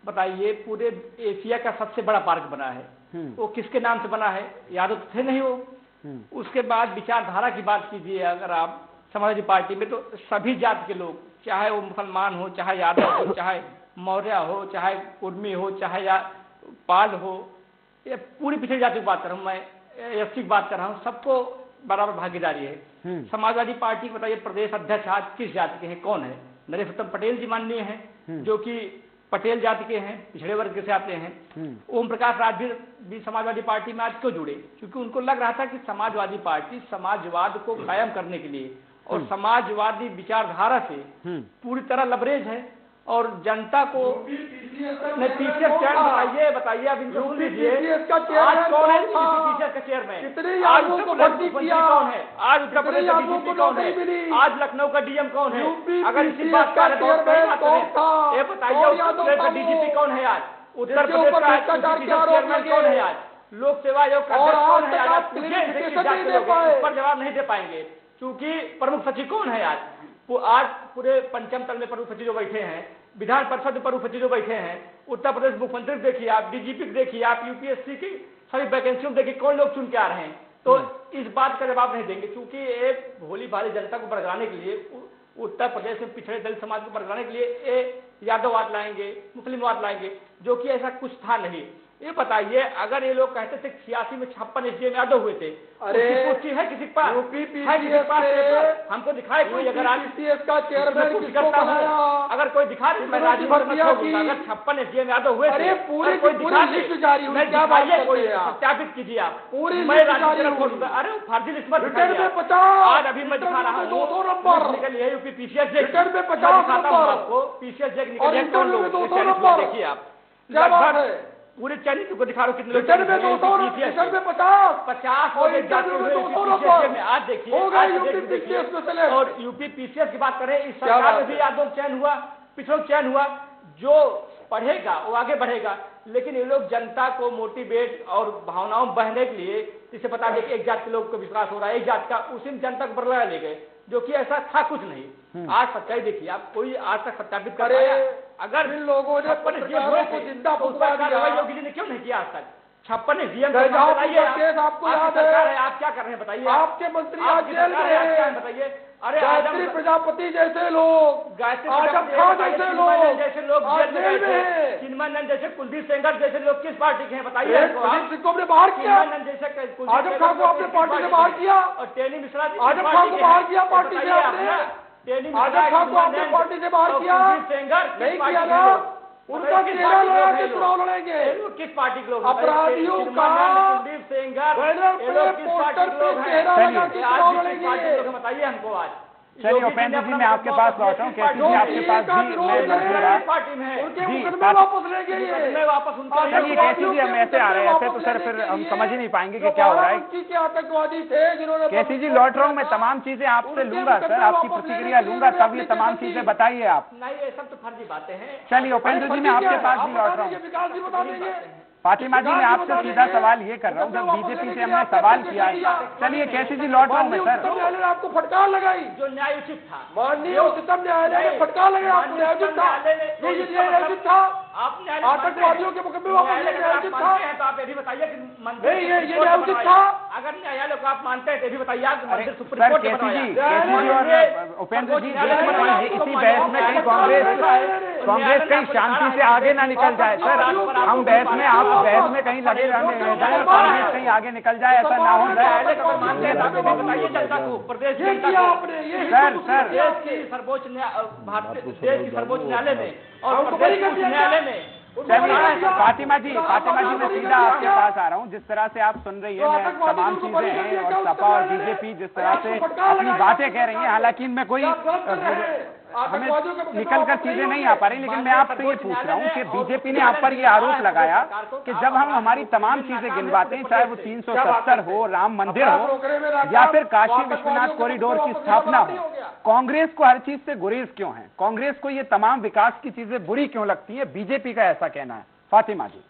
बताइए, पूरे एशिया का सबसे बड़ा पार्क बना है, वो किसके नाम से बना है? यादव तो थे नहीं वो। उसके बाद विचारधारा की बात कीजिए अगर आप समाजवादी पार्टी में, तो सभी जाति के लोग, चाहे वो मुसलमान हो, चाहे यादव हो, चाहे मौर्य हो, चाहे कुर्मी हो, चाहे पाल हो, ये पूरी पिछड़ी जाति की बात कर रहा हूँ मैं, एससी की बात कर रहा हूँ, सबको बराबर भागीदारी है। समाजवादी पार्टी बताइए प्रदेश अध्यक्ष आज किस जाति के हैं, कौन है? नरेश उत्तम पटेल जी माननीय हैं, जो कि पटेल जाति के हैं, पिछड़े वर्ग से आते हैं। ओम प्रकाश राजभीर भी समाजवादी पार्टी में आज क्यों जुड़े? क्योंकि उनको लग रहा था कि समाजवादी पार्टी समाजवाद को कायम करने के लिए और समाजवादी विचारधारा से पूरी तरह लबरेज है और जनता को बताइए अब इनको सुन लीजिए, आज कौन है टीसीएस का चेयरमैन? आज उत्तर प्रदेश कौन है? आज उत्तर प्रदेश का डीजीपी कौन है? आज लखनऊ का डीएम कौन है? अगर इसी बात का ये बताइए, उत्तर प्रदेश का डीजीपी कौन है आज? उत्तर प्रदेश का चेयरमैन कौन है आज? लोक सेवा आयोग का अध्यक्ष कौन है आज? पर जवाब नहीं दे पाएंगे। क्योंकि प्रमुख सचिव कौन है आज? आज पूरे पंचम तल में प्रमुख सचिव जो बैठे हैं, विधान परिषद में प्रमुख सचिव जो बैठे हैं, उत्तर प्रदेश मुख्यमंत्री देखिए आप, डीजीपी देखिए आप, यूपीएससी की सभी वैकेंसियों देखिए, कौन लोग चुन के आ रहे हैं? तो इस बात का जवाब नहीं देंगे। क्योंकि एक भोली भाली जनता को बरगलाने के लिए, उत्तर प्रदेश में पिछड़े दलित समाज को बरगलाने के लिए यादववाद लाएंगे, मुस्लिमवाद लाएंगे, जो कि ऐसा कुछ था नहीं। ये बताइए, अगर ये लोग कहते थे 86 में 56 SDM यादव हुए थे,
अरे
पुष्टि है किसी के पास?
यूपीपीसीएस
हमको दिखाए कोई, अगर
यूपीपीसीएस का चेयरमैन किसको बनाया?
अगर कोई दिखा दे, मैं राजीव अगर 56 SDM यादव हुए थे,
अरे पूरी लिस्ट जारी हुई, क्या बात करते हैं आप?
सत्यापित कीजिए आप,
पूरी
मैं
लिस्ट जारी हुई।
अरे फर्जी लिस्ट मत
रिटर्न
दिखाइए
में
आप।
50,
आज अभी मैं दिखा रहा हूँ
200 नंबर
निकल है यूपीपीसीएस,
रिटर्न में 50 नंबर
आपको पीसीएस
और इंटरव्यू में 200 नंबर।
देखिए आप,
क्या बात है?
पूरे चैनल को दिखा रहा हूँ कितने लोग
रिटर्न में 200, रिटर्न में 50 और इंटरव्यू में 200 नंबर।
आज देखिए,
हो गया यूपीपीसीएस में सेलेक्ट।
और यूपीपीसीएस की बात करें, इस सरकार में भी यादव चयन हुआ, पिछड़ों चयन हुआ। जो पढ़ेगा वो आगे बढ़ेगा, लेकिन ये लोग जनता को मोटिवेट और भावनाओं बहने के लिए, जिसे पता है कि एक जात के लोग को विश्वास हो रहा है, एक जात का, उसी में जनता को बरला ले गए, जो कि ऐसा था कुछ नहीं। आज सच्चाई देखिए आप, कोई आज तक सत्यापित कर पाया? अगर
जिन लोगों ने पत्रकारों को जिंदा फुकवा दिया,
योगी ने क्यों नहीं किया आज तक? 56 SDM
केस आपको याद है?
आप क्या कर रहे हैं बताइए?
आपके मंत्री आज जेल में हैं,
बताइए। अरे
गायत्री प्रजापति जैसे लोग, आजम खान जैसे लोग आज जेल में हैं।
चिन्मयानंद जैसे, कुलदीप सेंगर जैसे लोग किस पार्टी के हैं बताइए?
कुलदीप सिंह को आपने बाहर किया, आजम खान को आपने पार्टी से बाहर किया,
और टेनी मिश्रा
आजम खान को बाहर किया पार्टी से आपने, आजम खान को आपने पार्टी से बाहर किया, नहीं किया ना? उनका चेहरा लगा के चुनाव लड़ेंगे।
किस पार्टी के लोग?
अपराधियों का
कुलदीप सेंगर
बैनर पे, पोस्टर पे चेहरा लगा के चुनाव लड़ेंगे।
बताइए हमको आज।
चलिए उपेंद्र जी, मैं आपके पास लौटा हूँ। कैसी जी आपके पास भी
पार्टी में
उनके मुकदमे वापस लेंगे ये
वापस उनका।
चलिए कैसी जी, हम ऐसे आ रहे हैं, ऐसे तो सर फिर हम समझ ही नहीं पाएंगे कि क्या हो रहा है।
के आतंकवादी थे जिन्होंने,
कैसी जी लौट रहा हूँ, मैं तमाम चीजें आपसे लूंगा सर, आपकी प्रतिक्रिया लूंगा, तब ये तमाम चीजें बताइए आप।
नहीं, ये सब तो फर्जी बातें हैं।
चलिए उपेंद्र जी, मैं आपके पास भी लौट रहा हूँ।
विकास जी बता देंगे।
फातिमा जी, मैं आपसे सीधा सवाल ये कर रहा हूँ, जब बीजेपी से हमने सवाल किया है। चलिए कैसी जी लौट रहा हूँ मैं सर।
उच्चतम न्यायालय ने आपको फटकार लगाई,
जो न्याय उचित था,
माननीय उच्चतम न्यायालय ने फटकार लगाया आपको, न्यायोचित था, न्यायोचित था, आतंकवादियों के मुकदमे वापस लेने न्यायोचित था।
तो आप ये भी बताइए कि
नहीं, ये न्यायोचित था।
अगर न्यायालय को आप मानते हैं तो ये भी बताइए आप मंदिर सुप्रीम
सर
कोर्ट
कैसी
बनाया।
जी और उपेंद्र जी, इसी बहस में कहीं कांग्रेस कहीं शांति से आगे ना निकल जाए सर। हम बहस में, आप बहस में कहीं लगे रहने, कांग्रेस कहीं आगे निकल जाए, ऐसा ना हो जाए।
मानते हैं तो बताइए जनता को, प्रदेश
ये किया आपने, ये
सर
देश की सर्वोच्च भारतीय देश की सर्वोच्च न्यायालय में और प्रदेश उच्च न्यायालय में।
चलिए फातिमा जी, मैं सीधा आपके पास आ रहा हूँ। जिस तरह से आप सुन रही है, मैं तमाम चीजें हैं, और सपा और बीजेपी जिस तरह से अपनी बातें कह रही हैं, हालांकि इनमें कोई हमें निकल कर चीजें नहीं आ पा रही, लेकिन मैं आपसे ये पूछ रहा हूँ कि बीजेपी ने आप पर ये आरोप लगाया कि जब हम हमारी तमाम चीजें गिनवाते हैं, चाहे वो 370 हो, राम मंदिर हो, या फिर काशी विश्वनाथ कॉरिडोर की स्थापना हो, कांग्रेस को हर चीज से गुरेज क्यों है? कांग्रेस को ये तमाम विकास की चीजें बुरी क्यों लगती है? बीजेपी का ऐसा कहना है। फातिमा जी,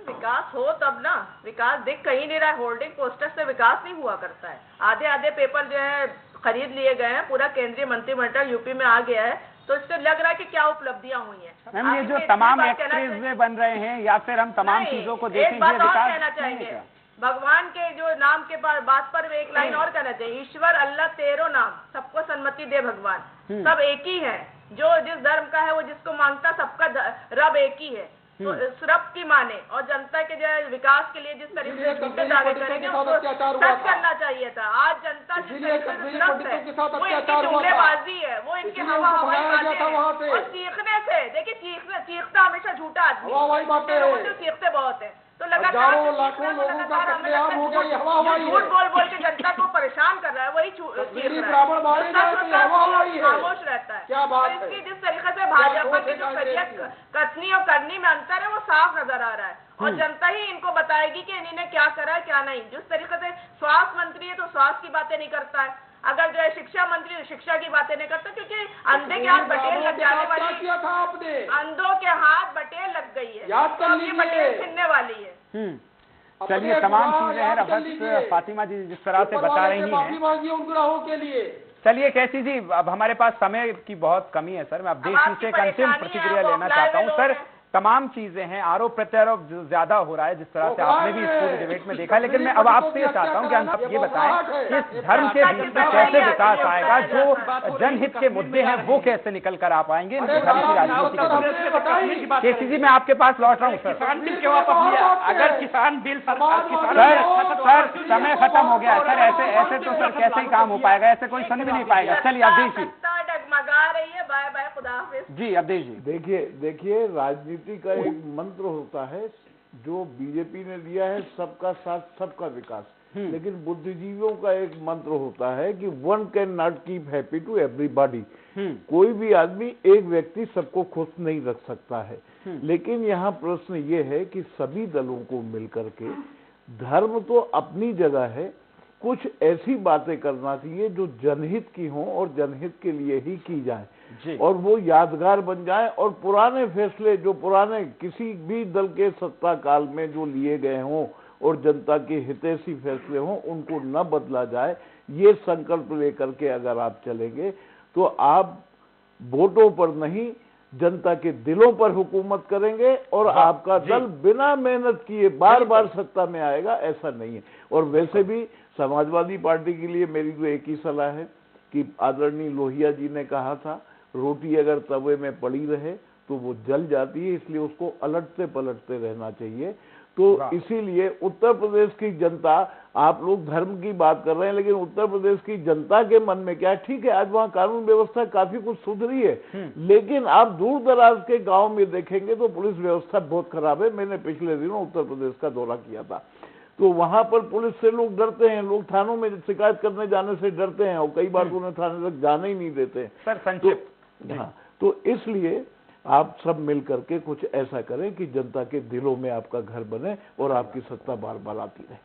विकास हो तब ना, विकास दिख कहीं नहीं रहा है, होर्डिंग पोस्टर से विकास नहीं हुआ करता है। आधे आधे पेपर जो है खरीद लिए गए हैं, पूरा केंद्रीय मंत्रिमंडल यूपी में आ गया है, तो इससे लग रहा है कि क्या उपलब्धियां हुई हैं।
मैम ये जो तमाम एक्सप्रेस बन रहे हैं, या फिर हम तमाम चीजों को देखें,
एक बात और कहना चाहेंगे, भगवान के जो नाम के बात पर एक लाइन और कहना चाहिए, ईश्वर अल्लाह तेरो नाम, सबको सन्मति दे भगवान, सब एक ही है। जो जिस धर्म का है वो जिसको मांगता, सबका रब एक ही है, तो इस रब की माने और जनता के जो विकास के लिए जिस तरीके से झूठे दावे करेंगे उसको सच करना चाहिए था। आज जनता जिस तरीके से सख्त है, वो इनकी जुमलेबाजी है, वो इनकी हवा हवाई बातें हैं, और चीखने से, देखिए चीखता हमेशा झूठा आदमी, चीखते बहुत है, तो लगातार
लाखों लोगों का कत्लेआम हो गया, ये हवा हवाई है,
झूठ बोल के जनता को परेशान कर रहा है, वही
ब्राह्मण मारे जाए तो ये हवा हवाई है,
खामोश रहता है।
क्या बात है?
इसकी जिस तरीके से भाजपा की जो कथनी और करनी में अंतर है वो साफ नजर आ रहा है, और जनता ही इनको बताएगी कि इन्होंने क्या करा है क्या नहीं। जिस तरीके से स्वास्थ्य मंत्री है तो स्वास्थ्य की बातें नहीं करता है, अगर जो है शिक्षा मंत्री शिक्षा की बातें नहीं करता, क्योंकि अंधे के हाथ बटेल लग जाने वाली,
किया था आपने,
अंधों के हाथ बटेल लग गई है,
याद कर लीजिए,
बटेल छिनने वाली है।
चलिए तमाम चीजें हैं, बस फातिमा जी जिस तरह से बता रही
माफी मांगी उन गुनाहों के लिए।
चलिए कैसी जी, अब हमारे पास समय की बहुत कमी है सर, मैं अब देश से एक अंतिम प्रतिक्रिया लेना चाहता हूँ सर। तमाम चीजें हैं, आरोप प्रत्यारोप ज्यादा हो रहा है जिस तरह से आपने भी इस पूरे डिबेट में देखा। लेकिन मैं अब आपसे ये चाहता हूं कि आप ये बताएं कि इस धर्म के बीच में कैसे विकास आएगा, जो जनहित के मुद्दे हैं वो कैसे निकल कर आ पाएंगे धर्म की राजनीति के। केसी जी मैं आपके पास लौट रहा हूँ सर।
किसान बिल क्यों वापस लिया? अगर किसान बिल
सर समय खत्म हो गया सर, ऐसे तो सर कैसे ही काम हो पाएगा, ऐसे कोई सुन भी नहीं पाएगा। चलिए अवधेश जी
डगमगा रही है। बाय बाय, खुदा हाफिज।
जी अवधेश जी
देखिए राजनीति का एक मंत्र होता है जो बीजेपी ने दिया है, सबका साथ सबका विकास। लेकिन बुद्धिजीवियों का एक मंत्र होता है कि one can not keep happy to everybody. कोई भी आदमी, एक व्यक्ति सबको खुश नहीं रख सकता है। लेकिन यहाँ प्रश्न ये है कि सभी दलों को मिलकर के, धर्म तो अपनी जगह है, कुछ ऐसी बातें करना चाहिए जो जनहित की हों और जनहित के लिए ही की जाए और वो यादगार बन जाए। और पुराने फैसले जो पुराने किसी भी दल के सत्ता काल में जो लिए गए हों और जनता के हितैषी फैसले हों, उनको न बदला जाए, ये संकल्प लेकर के अगर आप चलेंगे तो आप वोटों पर नहीं, जनता के दिलों पर हुकूमत करेंगे और आपका दल बिना मेहनत किए बार बार सत्ता में आएगा, ऐसा नहीं है। और वैसे भी समाजवादी पार्टी के लिए मेरी तो एक ही सलाह है कि आदरणीय लोहिया जी ने कहा था, रोटी अगर तवे में पड़ी रहे तो वो जल जाती है, इसलिए उसको अलटते पलटते रहना चाहिए। तो इसीलिए उत्तर प्रदेश की जनता, आप लोग धर्म की बात कर रहे हैं, लेकिन उत्तर प्रदेश की जनता के मन में क्या है? ठीक है, आज वहाँ कानून व्यवस्था काफी कुछ सुधरी है, लेकिन आप दूर दराज के गांव में देखेंगे तो पुलिस व्यवस्था बहुत खराब है। मैंने पिछले दिनों उत्तर प्रदेश का दौरा किया था, तो वहां पर पुलिस से लोग डरते हैं, लोग थानों में शिकायत करने जाने से डरते हैं और कई बार तो उन्हें थाने तक जाने ही नहीं देते
सर। संक्षिप्त
हाँ, तो इसलिए आप सब मिल करके कुछ ऐसा करें कि जनता के दिलों में आपका घर बने और आपकी सत्ता बार बार आती रहे।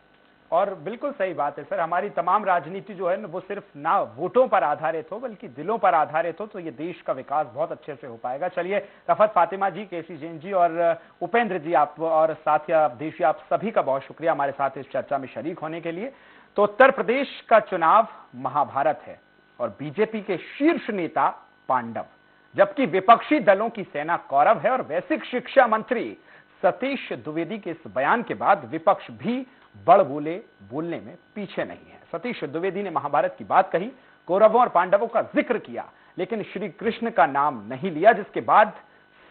और बिल्कुल सही बात है सर, हमारी तमाम राजनीति जो है ना वो सिर्फ ना वोटों पर आधारित हो बल्कि दिलों पर आधारित हो, तो ये देश का विकास बहुत अच्छे से हो पाएगा। चलिए रफत फातिमा जी, केसी जैन जी और उपेंद्र जी, आप और साथिया अवधेश जी, आप सभी का बहुत शुक्रिया हमारे साथ इस चर्चा में शरीक होने के लिए। तो उत्तर प्रदेश का चुनाव महाभारत है और बीजेपी के शीर्ष नेता पांडव, जबकि विपक्षी दलों की सेना कौरव है। और बेसिक शिक्षा मंत्री सतीश द्विवेदी के इस बयान के बाद विपक्ष भी बोलने में पीछे नहीं है। सतीश द्विवेदी ने महाभारत की बात कही, कौरवों और पांडवों का जिक्र किया, लेकिन श्री कृष्ण का नाम नहीं लिया, जिसके बाद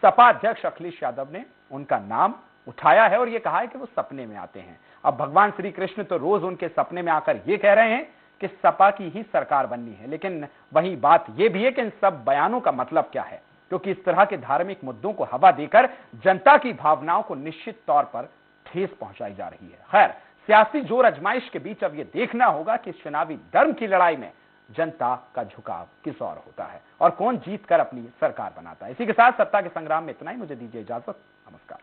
सपा अध्यक्ष अखिलेश यादव ने उनका नाम उठाया है और यह कहा है कि वो सपने में आते हैं। अब भगवान श्री कृष्ण तो रोज उनके सपने में आकर यह कह रहे हैं कि सपा की ही सरकार बननी है। लेकिन वही बात यह भी है कि इन सब बयानों का मतलब क्या है, क्योंकि इस तरह के धार्मिक मुद्दों को हवा देकर जनता की भावनाओं को निश्चित तौर पर ठेस पहुंचाई जा रही है। खैर, सियासी जोर आजमाइश के बीच अब यह देखना होगा कि चुनावी धर्म की लड़ाई में जनता का झुकाव किस ओर होता है और कौन जीत कर अपनी सरकार बनाता है। इसी के साथ सत्ता के संग्राम में इतना ही। मुझे दीजिए इजाजत, नमस्कार।